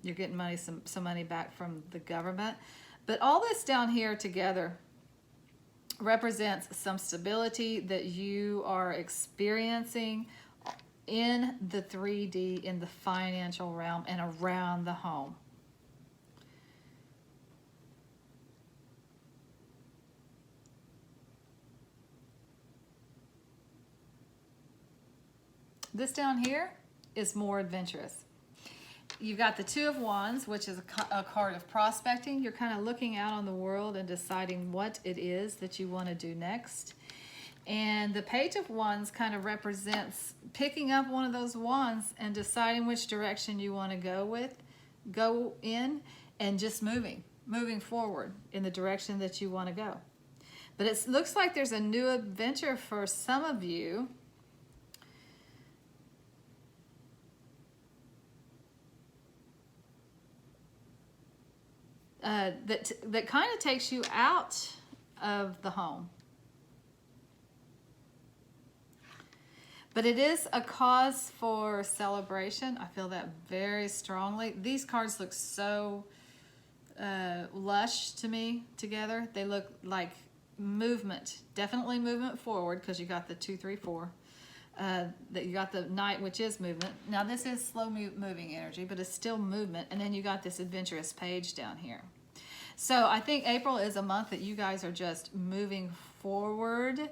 you're getting money, some money back from the government. But all this down here together represents some stability that you are experiencing in the 3D, in the financial realm, and around the home. This down here is more adventurous. You've got the Two of Wands, which is a card of prospecting. You're kind of looking out on the world and deciding what it is that you want to do next. And the Page of Wands kind of represents picking up one of those wands and deciding which direction you want to go in, and just moving forward in the direction that you want to go. But it looks like there's a new adventure for some of you. That kind of takes you out of the home. But it is a cause for celebration. I feel that very strongly. These cards look so lush to me together. They look like movement, definitely movement forward, because you got the 2, 3, 4. That you got the Knight, which is movement. Now this is slow moving energy, but it's still movement. And then you got this adventurous page down here. So I think April is a month that you guys are just moving forward.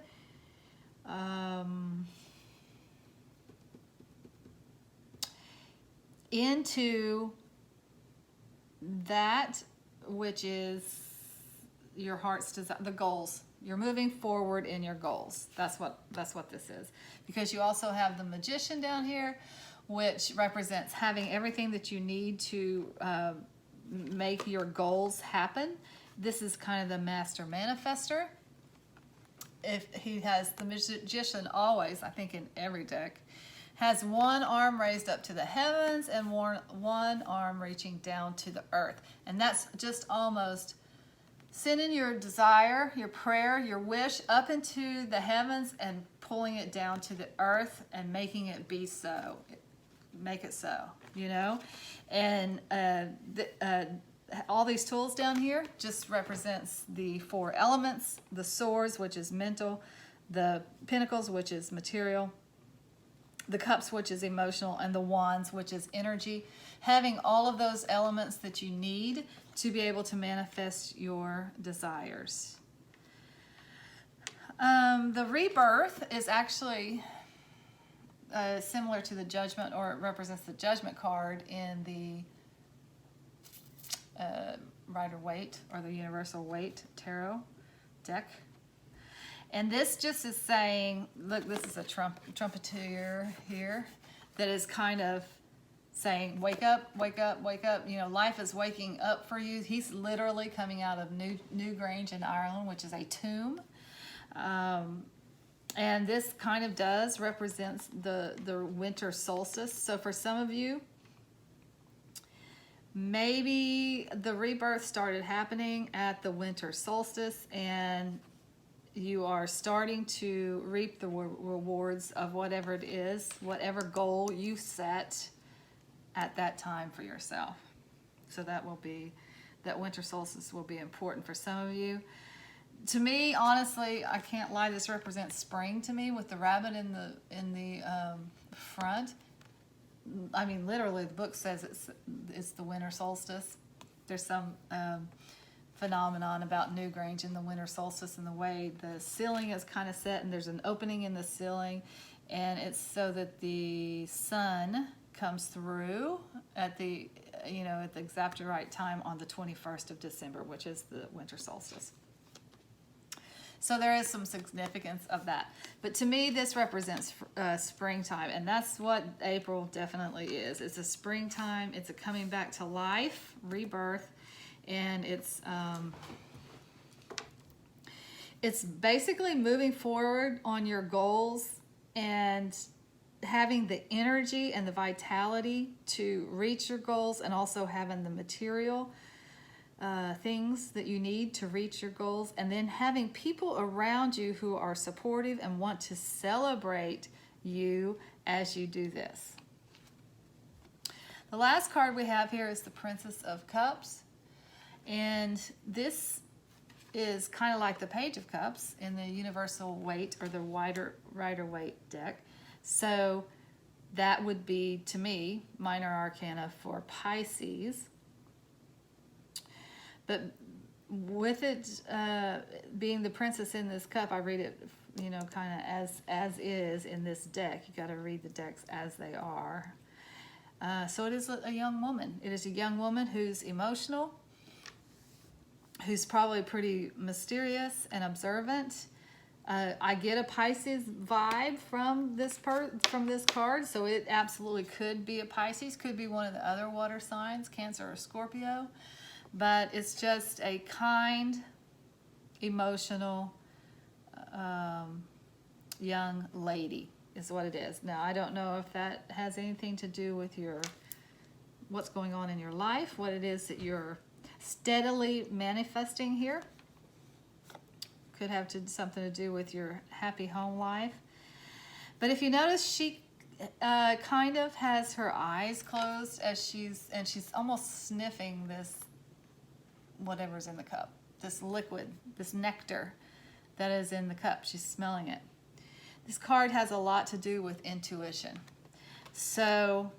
Into that which is your heart's desire, the goals. You're moving forward in your goals. That's what this is. Because you also have the Magician down here, which represents having everything that you need to make your goals happen. This is kind of the Master Manifester. If he has the Magician always, I think in every deck, has one arm raised up to the heavens and one arm reaching down to the earth. And that's just almost sending your desire, your prayer, your wish up into the heavens and pulling it down to the earth and making it be so. Make it so, you know? And all these tools down here just represents the 4 elements, the swords, which is mental, the pentacles, which is material, the cups, which is emotional, and the wands, which is energy. Having all of those elements that you need to be able to manifest your desires. The rebirth is actually similar to the Judgment, or it represents the Judgment card in the Rider-Waite or the Universal Waite Tarot deck. And this just is saying, look, this is a trumpeter here that is kind of saying, wake up, wake up, wake up. You know, life is waking up for you. He's literally coming out of Newgrange in Ireland, which is a tomb. And this kind of does represent the winter solstice. So for some of you, maybe the rebirth started happening at the winter solstice, and you are starting to reap the rewards of whatever it is, whatever goal you set at that time for yourself. So that winter solstice will be important for some of you. To me, honestly, I can't lie, this represents spring to me with the rabbit in the front. I mean, literally, the book says it's the winter solstice. There's some phenomenon about Newgrange and the winter solstice and the way the ceiling is kind of set, and there's an opening in the ceiling, and it's so that the sun comes through at the exact right time on the 21st of December, which is the winter solstice. So there is some significance of that. But to me, this represents springtime, and that's what April definitely is. It's a springtime. It's a coming back to life, rebirth, and it's basically moving forward on your goals and having the energy and the vitality to reach your goals, and also having the material things that you need to reach your goals, and then having people around you who are supportive and want to celebrate you as you do this. The last card we have here is the Princess of Cups, and this is kind of like the Page of Cups in the Universal Waite or the Rider-Waite deck. So that would be, to me, minor arcana for Pisces. But with it being the princess in this cup, I read it, kind of as is in this deck. You got to read the decks as they are. So it is a young woman. It is a young woman who's emotional, who's probably pretty mysterious and observant. I get a Pisces vibe from this card, so it absolutely could be a Pisces, could be one of the other water signs, Cancer or Scorpio, but it's just a kind, emotional, young lady is what it is. Now, I don't know if that has anything to do with what's going on in your life, what it is that you're steadily manifesting here. Could have something to do with your happy home life. But if you notice, she kind of has her eyes closed as she's almost sniffing this whatever's in the cup, this liquid, this nectar that is in the cup. She's smelling it. This card has a lot to do with intuition. So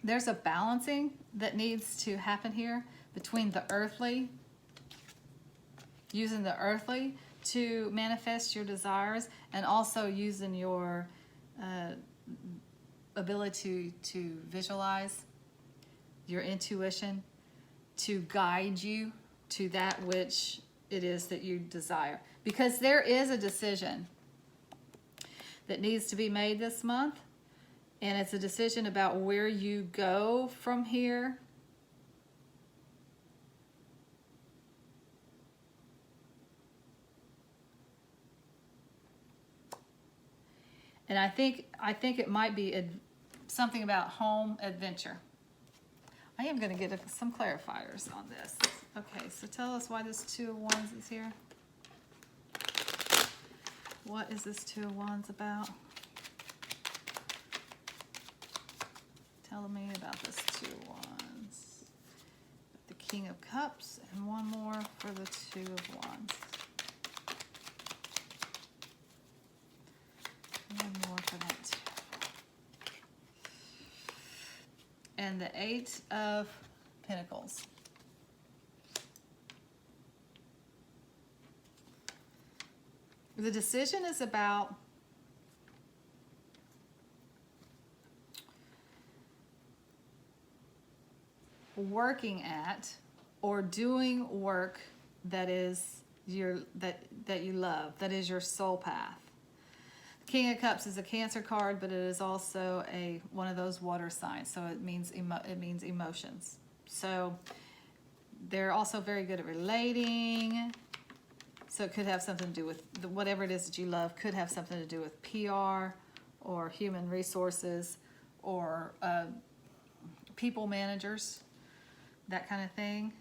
there's a balancing that needs to happen here between the earthly, using the earthly to manifest your desires, and also using your ability to visualize, your intuition, to guide you to that which it is that you desire. Because there is a decision that needs to be made this month, and it's a decision about where you go from here. And I think it might be something about home adventure. I am going to get some clarifiers on this. Okay, so tell us why this Two of Wands is here. What is this Two of Wands about? Tell me about this Two of Wands. The King of Cups, and one more for the Two of Wands. One more for that. And the Eight of Pentacles. The decision is about working at or doing work that is that you love, that is your soul path. King of Cups is a Cancer card, but it is also one of those water signs, so it means emotions. So they're also very good at relating. So it could have something to do with whatever it is that you love. Could have something to do with PR or human resources or people managers, that kind of thing.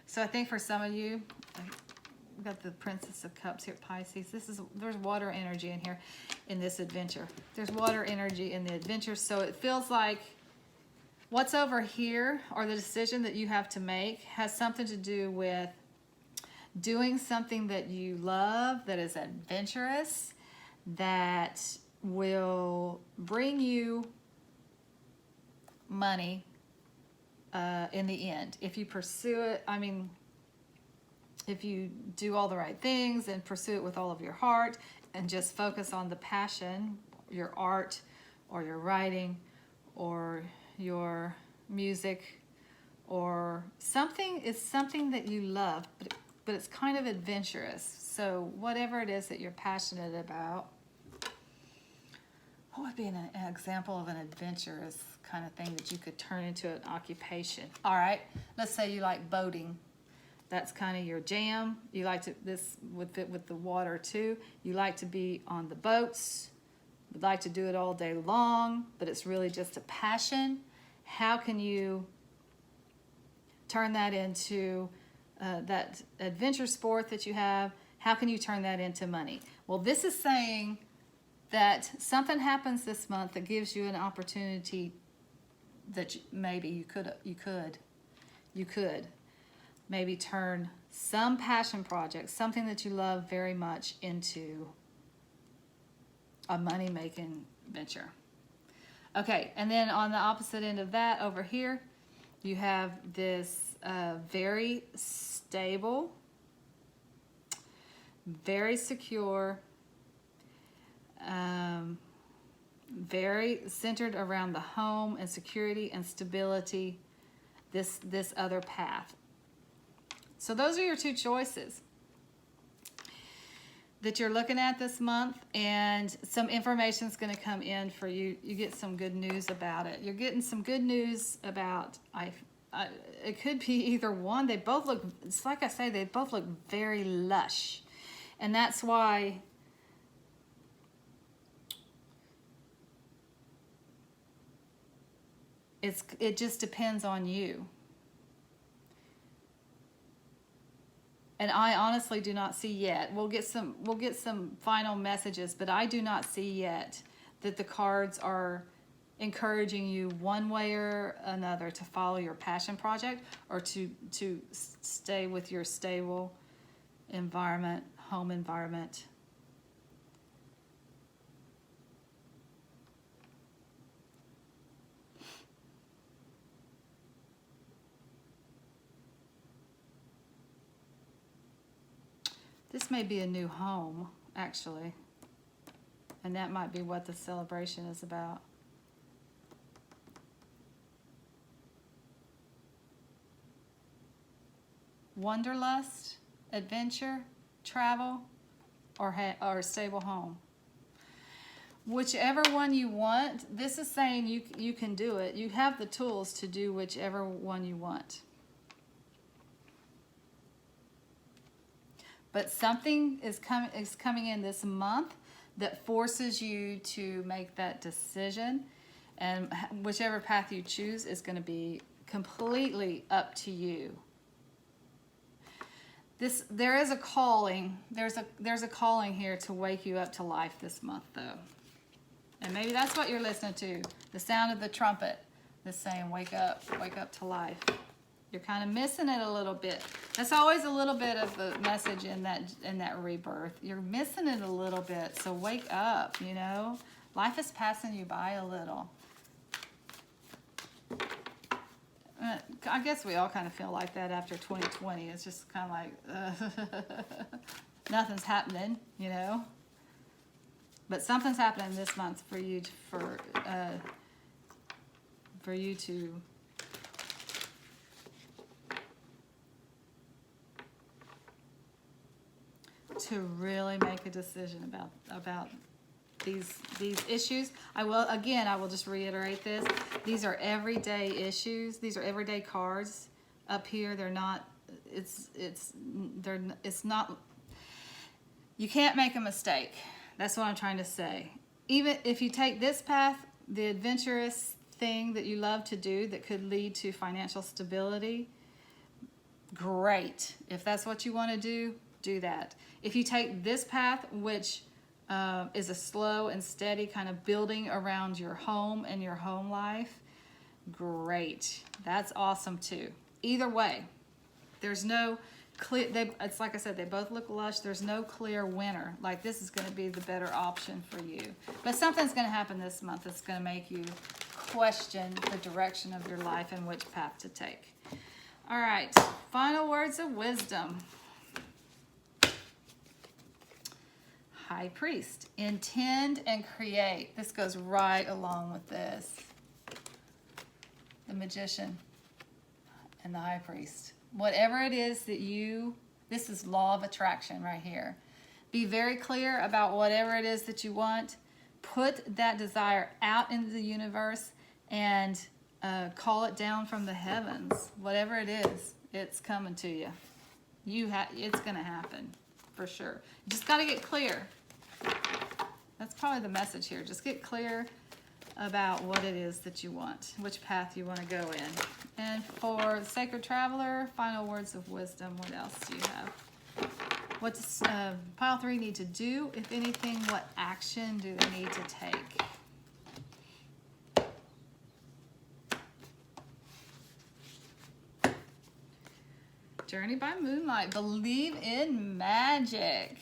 So I think for some of you, we've got the Princess of Cups here, Pisces. There's water energy in here in this adventure. There's water energy in the adventure, so it feels like what's over here, or the decision that you have to make, has something to do with doing something that you love, that is adventurous, that will bring you money in the end. If you pursue it, I mean, if you do all the right things and pursue it with all of your heart and just focus on the passion, your art or your writing or your music or something that you love, but it's kind of adventurous. So whatever it is that you're passionate about, what would be an example of an adventurous kind of thing that you could turn into an occupation? All right, let's say you like boating. That's kind of your jam. You like to, this would fit with the water too. You like to be on the boats, would like to do it all day long, but it's really just a passion. How can you turn that into that adventure sport that you have? How can you turn that into money? Well, this is saying that something happens this month that gives you an opportunity that maybe you could maybe turn some passion project, something that you love very much, into a money-making venture. Okay, and then on the opposite end of that, over here, you have this very stable very secure, very centered around the home and security and stability, this other path. So those are your two choices that you're looking at this month, and some information is going to come in for you. You get some good news about it. You're getting some good news about, it could be either one. They both look, it's like I say, they both look very lush. And that's why it just depends on you. And I honestly do not see yet. We'll get some final messages, but I do not see yet that the cards are encouraging you one way or another to follow your passion project, or to stay with your stable environment, home environment. This may be a new home, actually. And that might be what the celebration is about. Wanderlust, adventure, travel, or a stable home. Whichever one you want, this is saying you can do it. You have the tools to do whichever one you want. But something is coming in this month that forces you to make that decision, and whichever path you choose is going to be completely up to you. There is a calling. There's a calling here to wake you up to life this month, though, and maybe that's what you're listening to. The sound of the trumpet that's saying, "Wake up to life." You're kind of missing it a little bit. That's always a little bit of the message in that rebirth. You're missing it a little bit, so wake up, you know. Life is passing you by a little. I guess we all kind of feel like that after 2020. It's just kind of like, nothing's happening, you know. But something's happening this month for you to really make a decision about these issues. I will just reiterate this. These are everyday issues. These are everyday cards up here. They're not, it's not, you can't make a mistake. That's what I'm trying to say. Even if you take this path, the adventurous thing that you love to do that could lead to financial stability, great. If that's what you want to do that. If you take this path, which is a slow and steady kind of building around your home and your home life, great. That's awesome too. Either way, there's no clear, it's like I said, they both look lush. There's no clear winner. Like, this is going to be the better option for you. But something's going to happen this month that's going to make you question the direction of your life and which path to take. All right, final words of wisdom. High Priest, intend and create. This goes right along with this. The Magician and the High Priest. Whatever it is that this is law of attraction right here. Be very clear about whatever it is that you want. Put that desire out into the universe and call it down from the heavens. Whatever it is, it's coming to you. It's going to happen for sure. You just got to get clear. That's probably the message here. Just get clear about what it is that you want, which path you want to go in. And for the Sacred Traveler, final words of wisdom. What else do you have? What does pile 3 need to do? If anything, what action do they need to take? Journey by Moonlight. Believe in magic.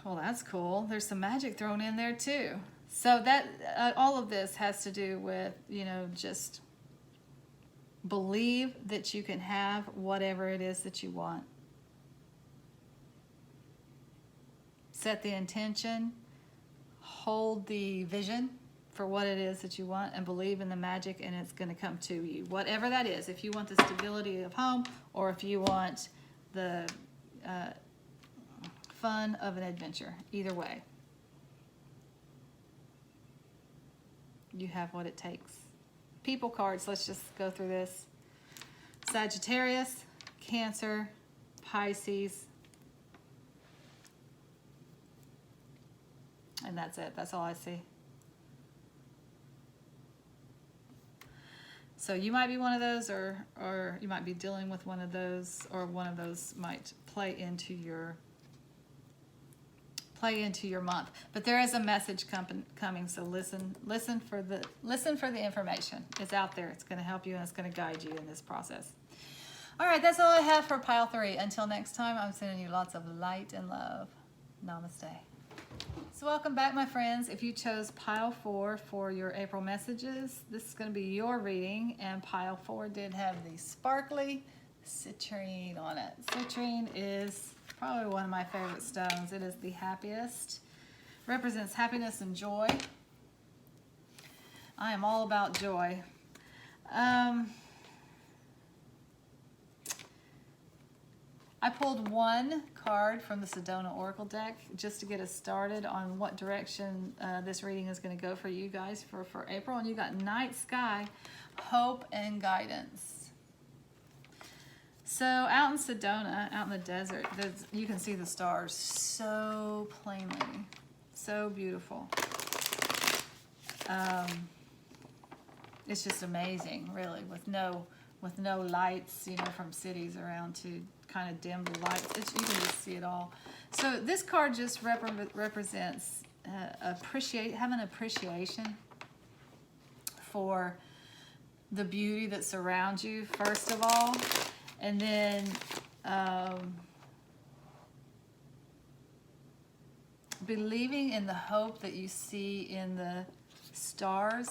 Well, that's cool. There's some magic thrown in there too. So that all of this has to do with, just believe that you can have whatever it is that you want. set the intention, hold the vision for what it is that you want, and believe in the magic, and it's going to come to you. Whatever that is, if you want the stability of home, or if you want the fun of an adventure, either way, you have what it takes. People cards, let's just go through this. Sagittarius, Cancer, Pisces, and that's it. That's all I see. So you might be one of those, or you might be dealing with one of those, or one of those might play into your month. But there is a message coming, so listen for the information. It's out there. It's going to help you, and it's going to guide you in this process. All right, that's all I have for pile 3. Until next time, I'm sending you lots of light and love. Namaste. So welcome back, my friends. If you chose pile 4 for your April messages, this is going to be your reading, and pile 4 did have the sparkly citrine on it. Citrine is probably one of my favorite stones. It is the happiest. Represents happiness and joy. I am all about joy. I pulled one card from the Sedona Oracle deck just to get us started on what direction this reading is going to go for you guys for April. And you got Night Sky, Hope and Guidance. So out in Sedona, out in the desert, you can see the stars so plainly, so beautiful. It's just amazing, really, with no lights, you know, from cities around to kind of dim the lights. You can just see it all. So this card just represents having appreciation for the beauty that surrounds you, first of all, and then believing in the hope that you see in the stars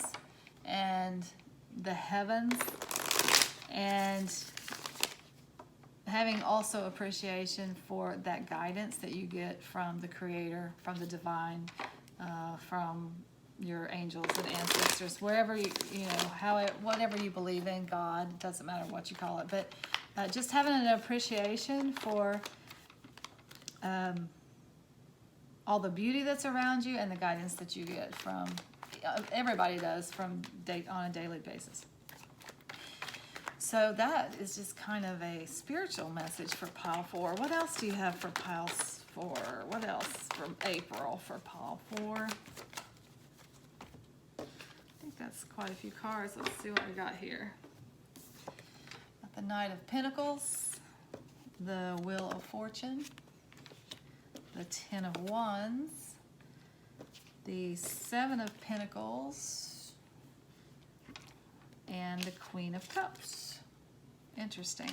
and the heavens, and having also appreciation for that guidance that you get from the Creator, from the divine, from your angels and ancestors, wherever you know, whatever you believe in, God, doesn't matter what you call it, but just having an appreciation for all the beauty that's around you and the guidance that you get from, everybody does, on a daily basis. So that is just kind of a spiritual message for pile 4. What else do you have for pile 4? What else from April for pile 4? I think that's quite a few cards. Let's see what we got here. Got the Knight of Pentacles, the Wheel of Fortune, the Ten of Wands, the Seven of Pentacles, and the Queen of Cups. Interesting.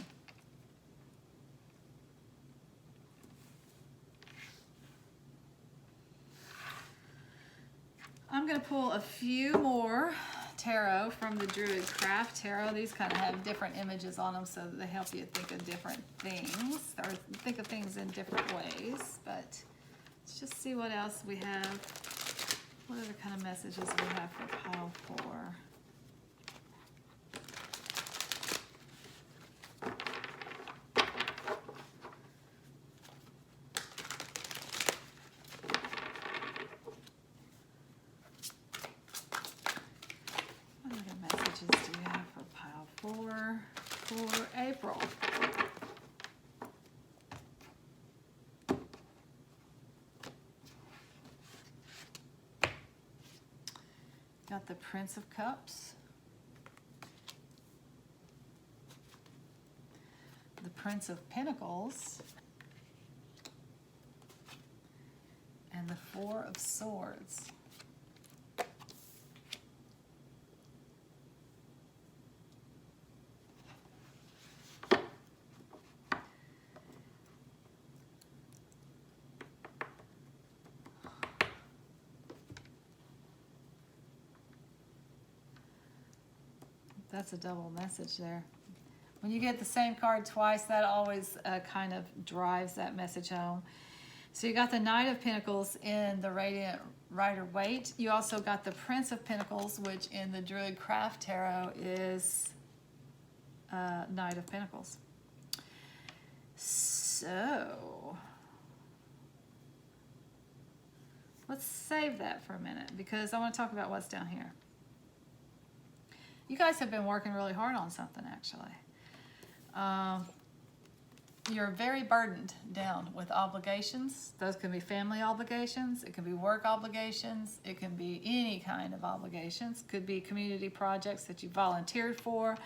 I'm going to pull a few more tarot from the Druid Craft Tarot. These kind of have different images on them so that they help you think of different things, or think of things in different ways. But let's just see what else we have. What other kind of messages we have for pile 4? For April. Got the Prince of Cups, the Prince of Pentacles, and the Four of Swords. That's a double message there. When you get the same card twice, that always kind of drives that message home. So you got the Knight of Pentacles in the Radiant Rider-Waite. You also got the Prince of Pentacles, which in the Druid Craft Tarot is Knight of Pentacles. So let's save that for a minute because I want to talk about what's down here. You guys have been working really hard on something, actually. You're very burdened down with obligations. Those can be family obligations. It can be work obligations. It can be any kind of obligations. Could be community projects that you volunteered for.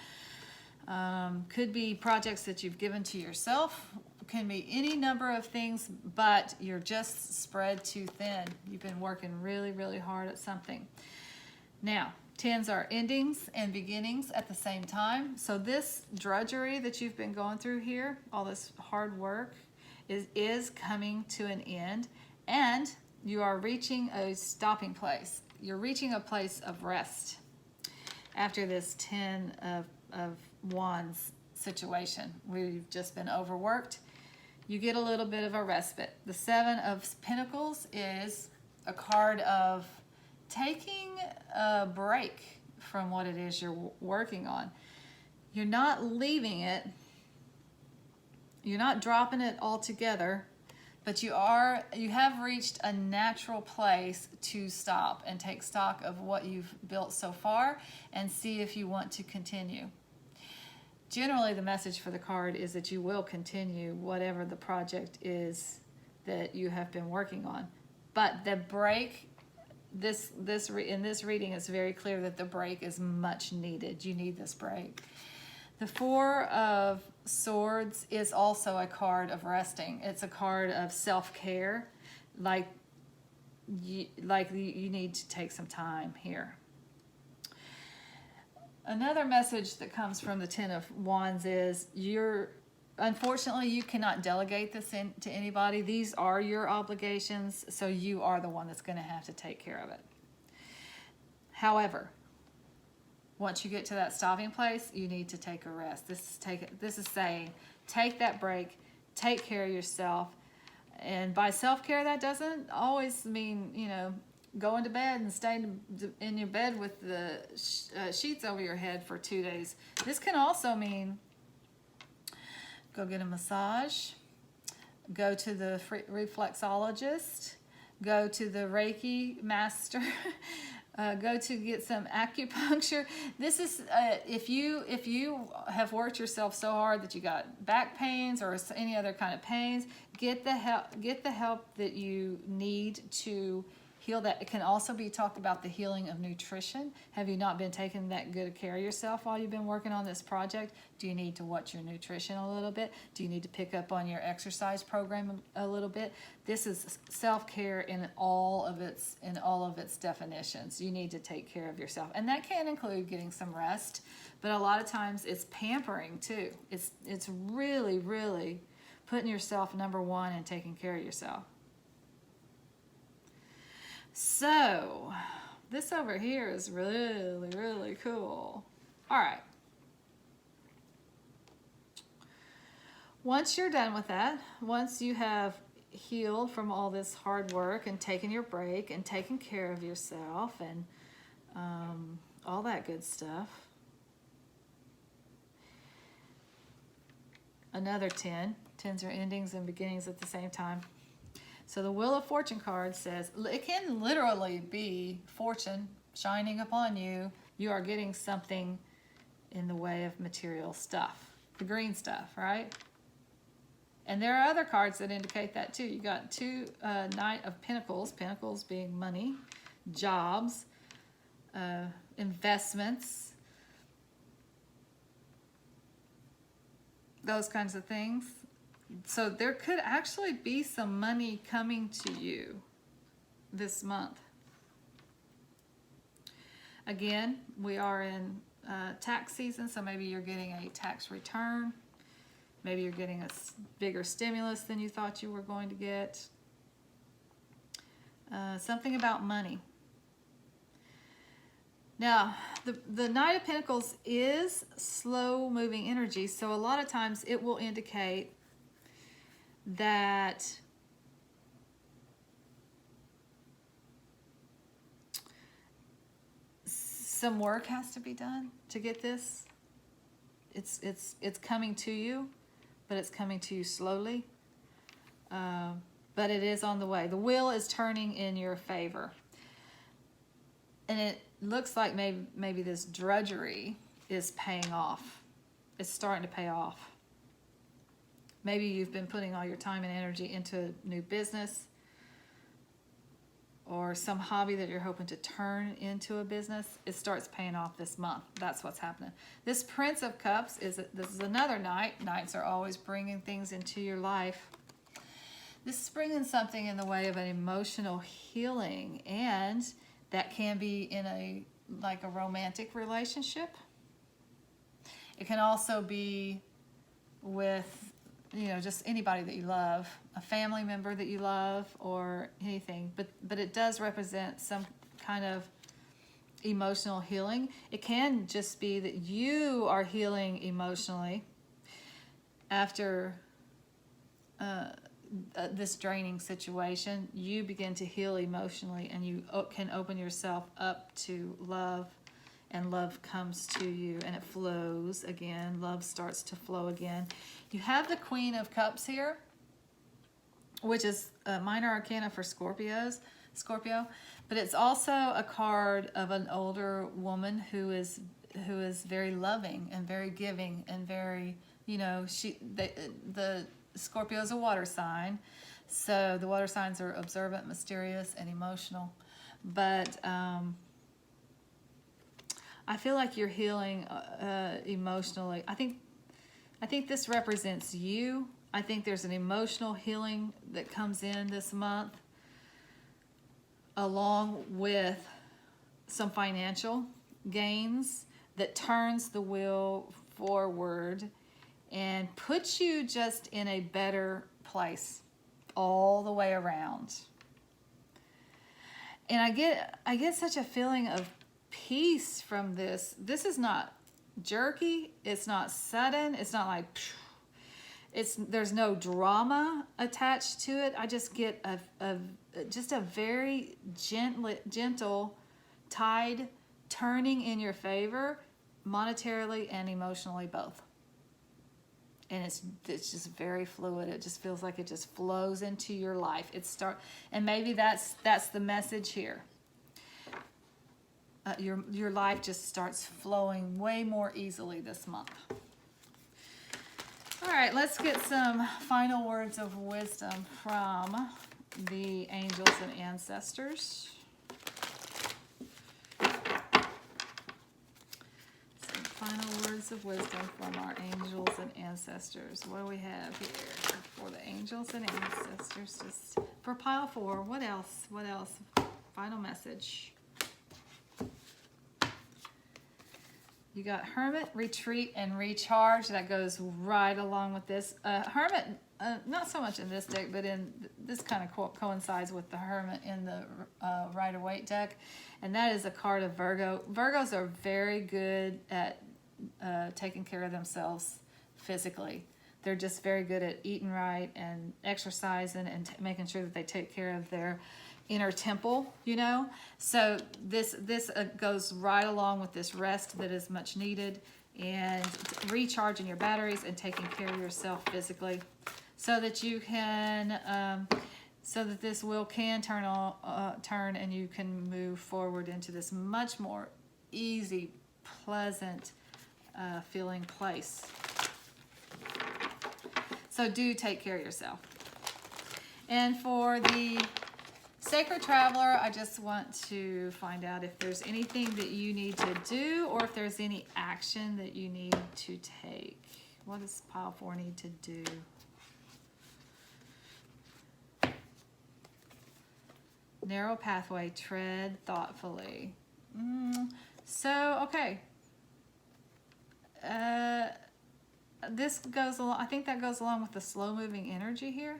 Could be projects that you've given to yourself. Can be any number of things, but you're just spread too thin. You've been working really, really hard at something. Now, 10s are endings and beginnings at the same time. So this drudgery that you've been going through here, all this hard work, is coming to an end, and you are reaching a stopping place. You're reaching a place of rest after this 10 of Wands situation. We've just been overworked. You get a little bit of a respite. The 7 of Pentacles is a card of taking a break from what it is you're working on. You're not leaving it. You're not dropping it altogether, but you have reached a natural place to stop and take stock of what you've built so far and see if you want to continue. Generally, the message for the card is that you will continue whatever the project is that you have been working on. But the break, in this reading, it's very clear that the break is much needed. You need this break. The 4 of Swords is also a card of resting. It's a card of self-care, like you need to take some time here. Another message that comes from the 10 of Wands is unfortunately, you cannot delegate this to anybody. These are your obligations, so you are the one that's going to have to take care of it. However, once you get to that stopping place, you need to take a rest. This is saying, take that break, take care of yourself. And by self-care, that doesn't always mean, going to bed and staying in your bed with the sheets over your head for 2 days. This can also mean go get a massage, go to the reflexologist, go to the Reiki master, go to get some acupuncture. This is if you have worked yourself so hard that you got back pains or any other kind of pains, get the help that you need to heal that. It can also be talked about the healing of nutrition. Have you not been taking that good care of yourself while you've been working on this project? Do you need to watch your nutrition a little bit? Do you need to pick up on your exercise program a little bit? This is self-care in all of its definitions. You need to take care of yourself. And that can include getting some rest, but a lot of times it's pampering too. It's really, really putting yourself number one and taking care of yourself. So, this over here is really, really cool. All right. Once you're done with that, once you have healed from all this hard work and taken your break and taken care of yourself and all that good stuff, another 10. 10s are endings and beginnings at the same time. So the Wheel of Fortune card says, it can literally be fortune shining upon you. You are getting something in the way of material stuff, the green stuff, right? And there are other cards that indicate that too. You got 2 Knight of Pentacles, Pentacles being money, jobs, investments, those kinds of things. So there could actually be some money coming to you this month. Again, we are in tax season, so maybe you're getting a tax return. Maybe you're getting a bigger stimulus than you thought you were going to get. Something about money. Now, the Knight of Pentacles is slow-moving energy, so a lot of times it will indicate that some work has to be done to get this. It's coming to you, but it's coming to you slowly. But it is on the way. The wheel is turning in your favor. And it looks like maybe this drudgery is paying off. It's starting to pay off. Maybe you've been putting all your time and energy into a new business or some hobby that you're hoping to turn into a business. It starts paying off this month. That's what's happening. This Prince of Cups this is another knight. Knights are always bringing things into your life. This is bringing something in the way of an emotional healing, and that can be in a romantic relationship. It can also be with, just anybody that you love, a family member that you love, or anything. But it does represent some kind of emotional healing. It can just be that you are healing emotionally after this draining situation. You begin to heal emotionally, and you can open yourself up to love, and love comes to you, and it flows again. Love starts to flow again. You have the Queen of Cups here, which is a minor arcana for Scorpio, but it's also a card of an older woman who is very loving and very giving and very, the Scorpio is a water sign, so the water signs are observant, mysterious, and emotional. But I feel like you're healing emotionally. I think this represents you. I think there's an emotional healing that comes in this month, along with some financial gains that turns the wheel forward and puts you just in a better place all the way around. And I get such a feeling of peace from this. This is not jerky. It's not sudden. It's not like there's no drama attached to it. I just get a very gentle tide turning in your favor, monetarily and emotionally both. And it's just very fluid. It just feels like it just flows into your life. And maybe that's the message here. Your life just starts flowing way more easily this month. All right, let's get some final words of wisdom from the angels and ancestors. Some final words of wisdom from our angels and ancestors. What do we have here for the angels and ancestors? Just for pile 4, what else? What else? Final message. You got Hermit, Retreat, and Recharge. That goes right along with this. Hermit, not so much in this deck, but in this kind of coincides with the Hermit in the Rider-Waite deck. And that is a card of Virgo. Virgos are very good at taking care of themselves physically. They're just very good at eating right and exercising and making sure that they take care of their inner temple, So this goes right along with this rest that is much needed, and recharging your batteries and taking care of yourself physically, so that you can, so that this wheel can turn and you can move forward into this much more easy, pleasant feeling place. So do take care of yourself. And for the Sacred Traveler, I just want to find out if there's anything that you need to do, or if there's any action that you need to take. What does pile 4 need to do? Narrow pathway, tread thoughtfully. Okay. This goes along, I think that goes along with the slow moving energy here.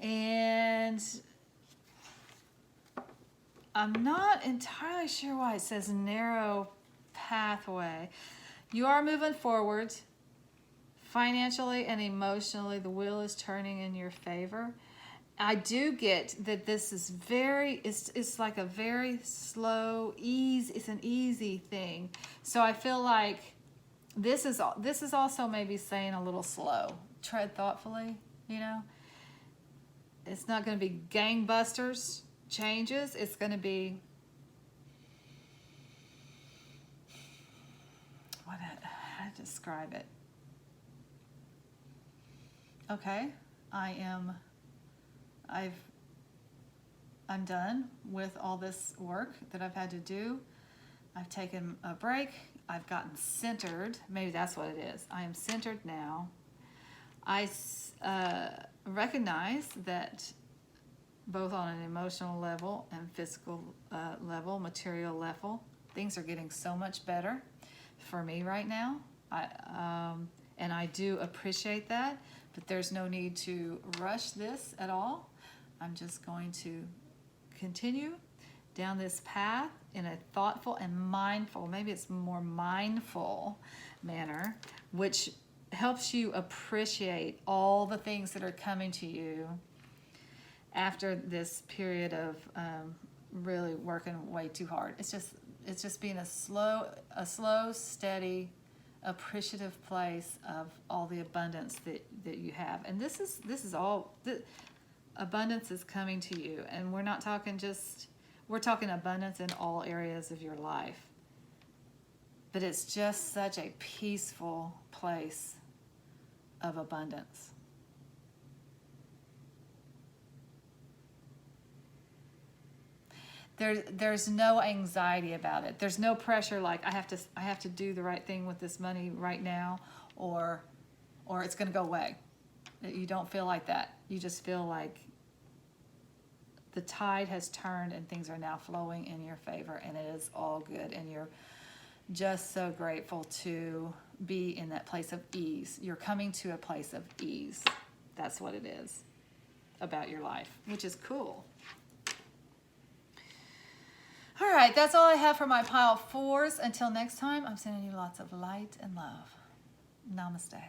And I'm not entirely sure why it says narrow pathway. You are moving forward financially and emotionally. The wheel is turning in your favor. I do get that this is it's like a very slow, it's an easy thing. So I feel like this is also maybe saying a little slow. Tread thoughtfully, you know? It's not going to be gangbusters changes. It's going to be, how to describe it? Okay, I'm done with all this work that I've had to do. I've taken a break. I've gotten centered. Maybe that's what it is. I am centered now. I recognize that both on an emotional level and physical level, material level, things are getting so much better for me right now. And I do appreciate that, but there's no need to rush this at all. I'm just going to continue down this path in a thoughtful and mindful, maybe it's more mindful manner, which helps you appreciate all the things that are coming to you after this period of really working way too hard. It's just being a slow, steady, appreciative place of all the abundance that you have. And this is all, abundance is coming to you. And we're not talking we're talking abundance in all areas of your life. But it's just such a peaceful place of abundance. There's no anxiety about it. There's no pressure like I have to do the right thing with this money right now, or it's going to go away. You don't feel like that. You just feel like the tide has turned and things are now flowing in your favor, and it is all good, and you're just so grateful to be in that place of ease. You're coming to a place of ease. That's what it is about your life, which is cool. All right, that's all I have for my pile 4s. Until next time, I'm sending you lots of light and love. Namaste.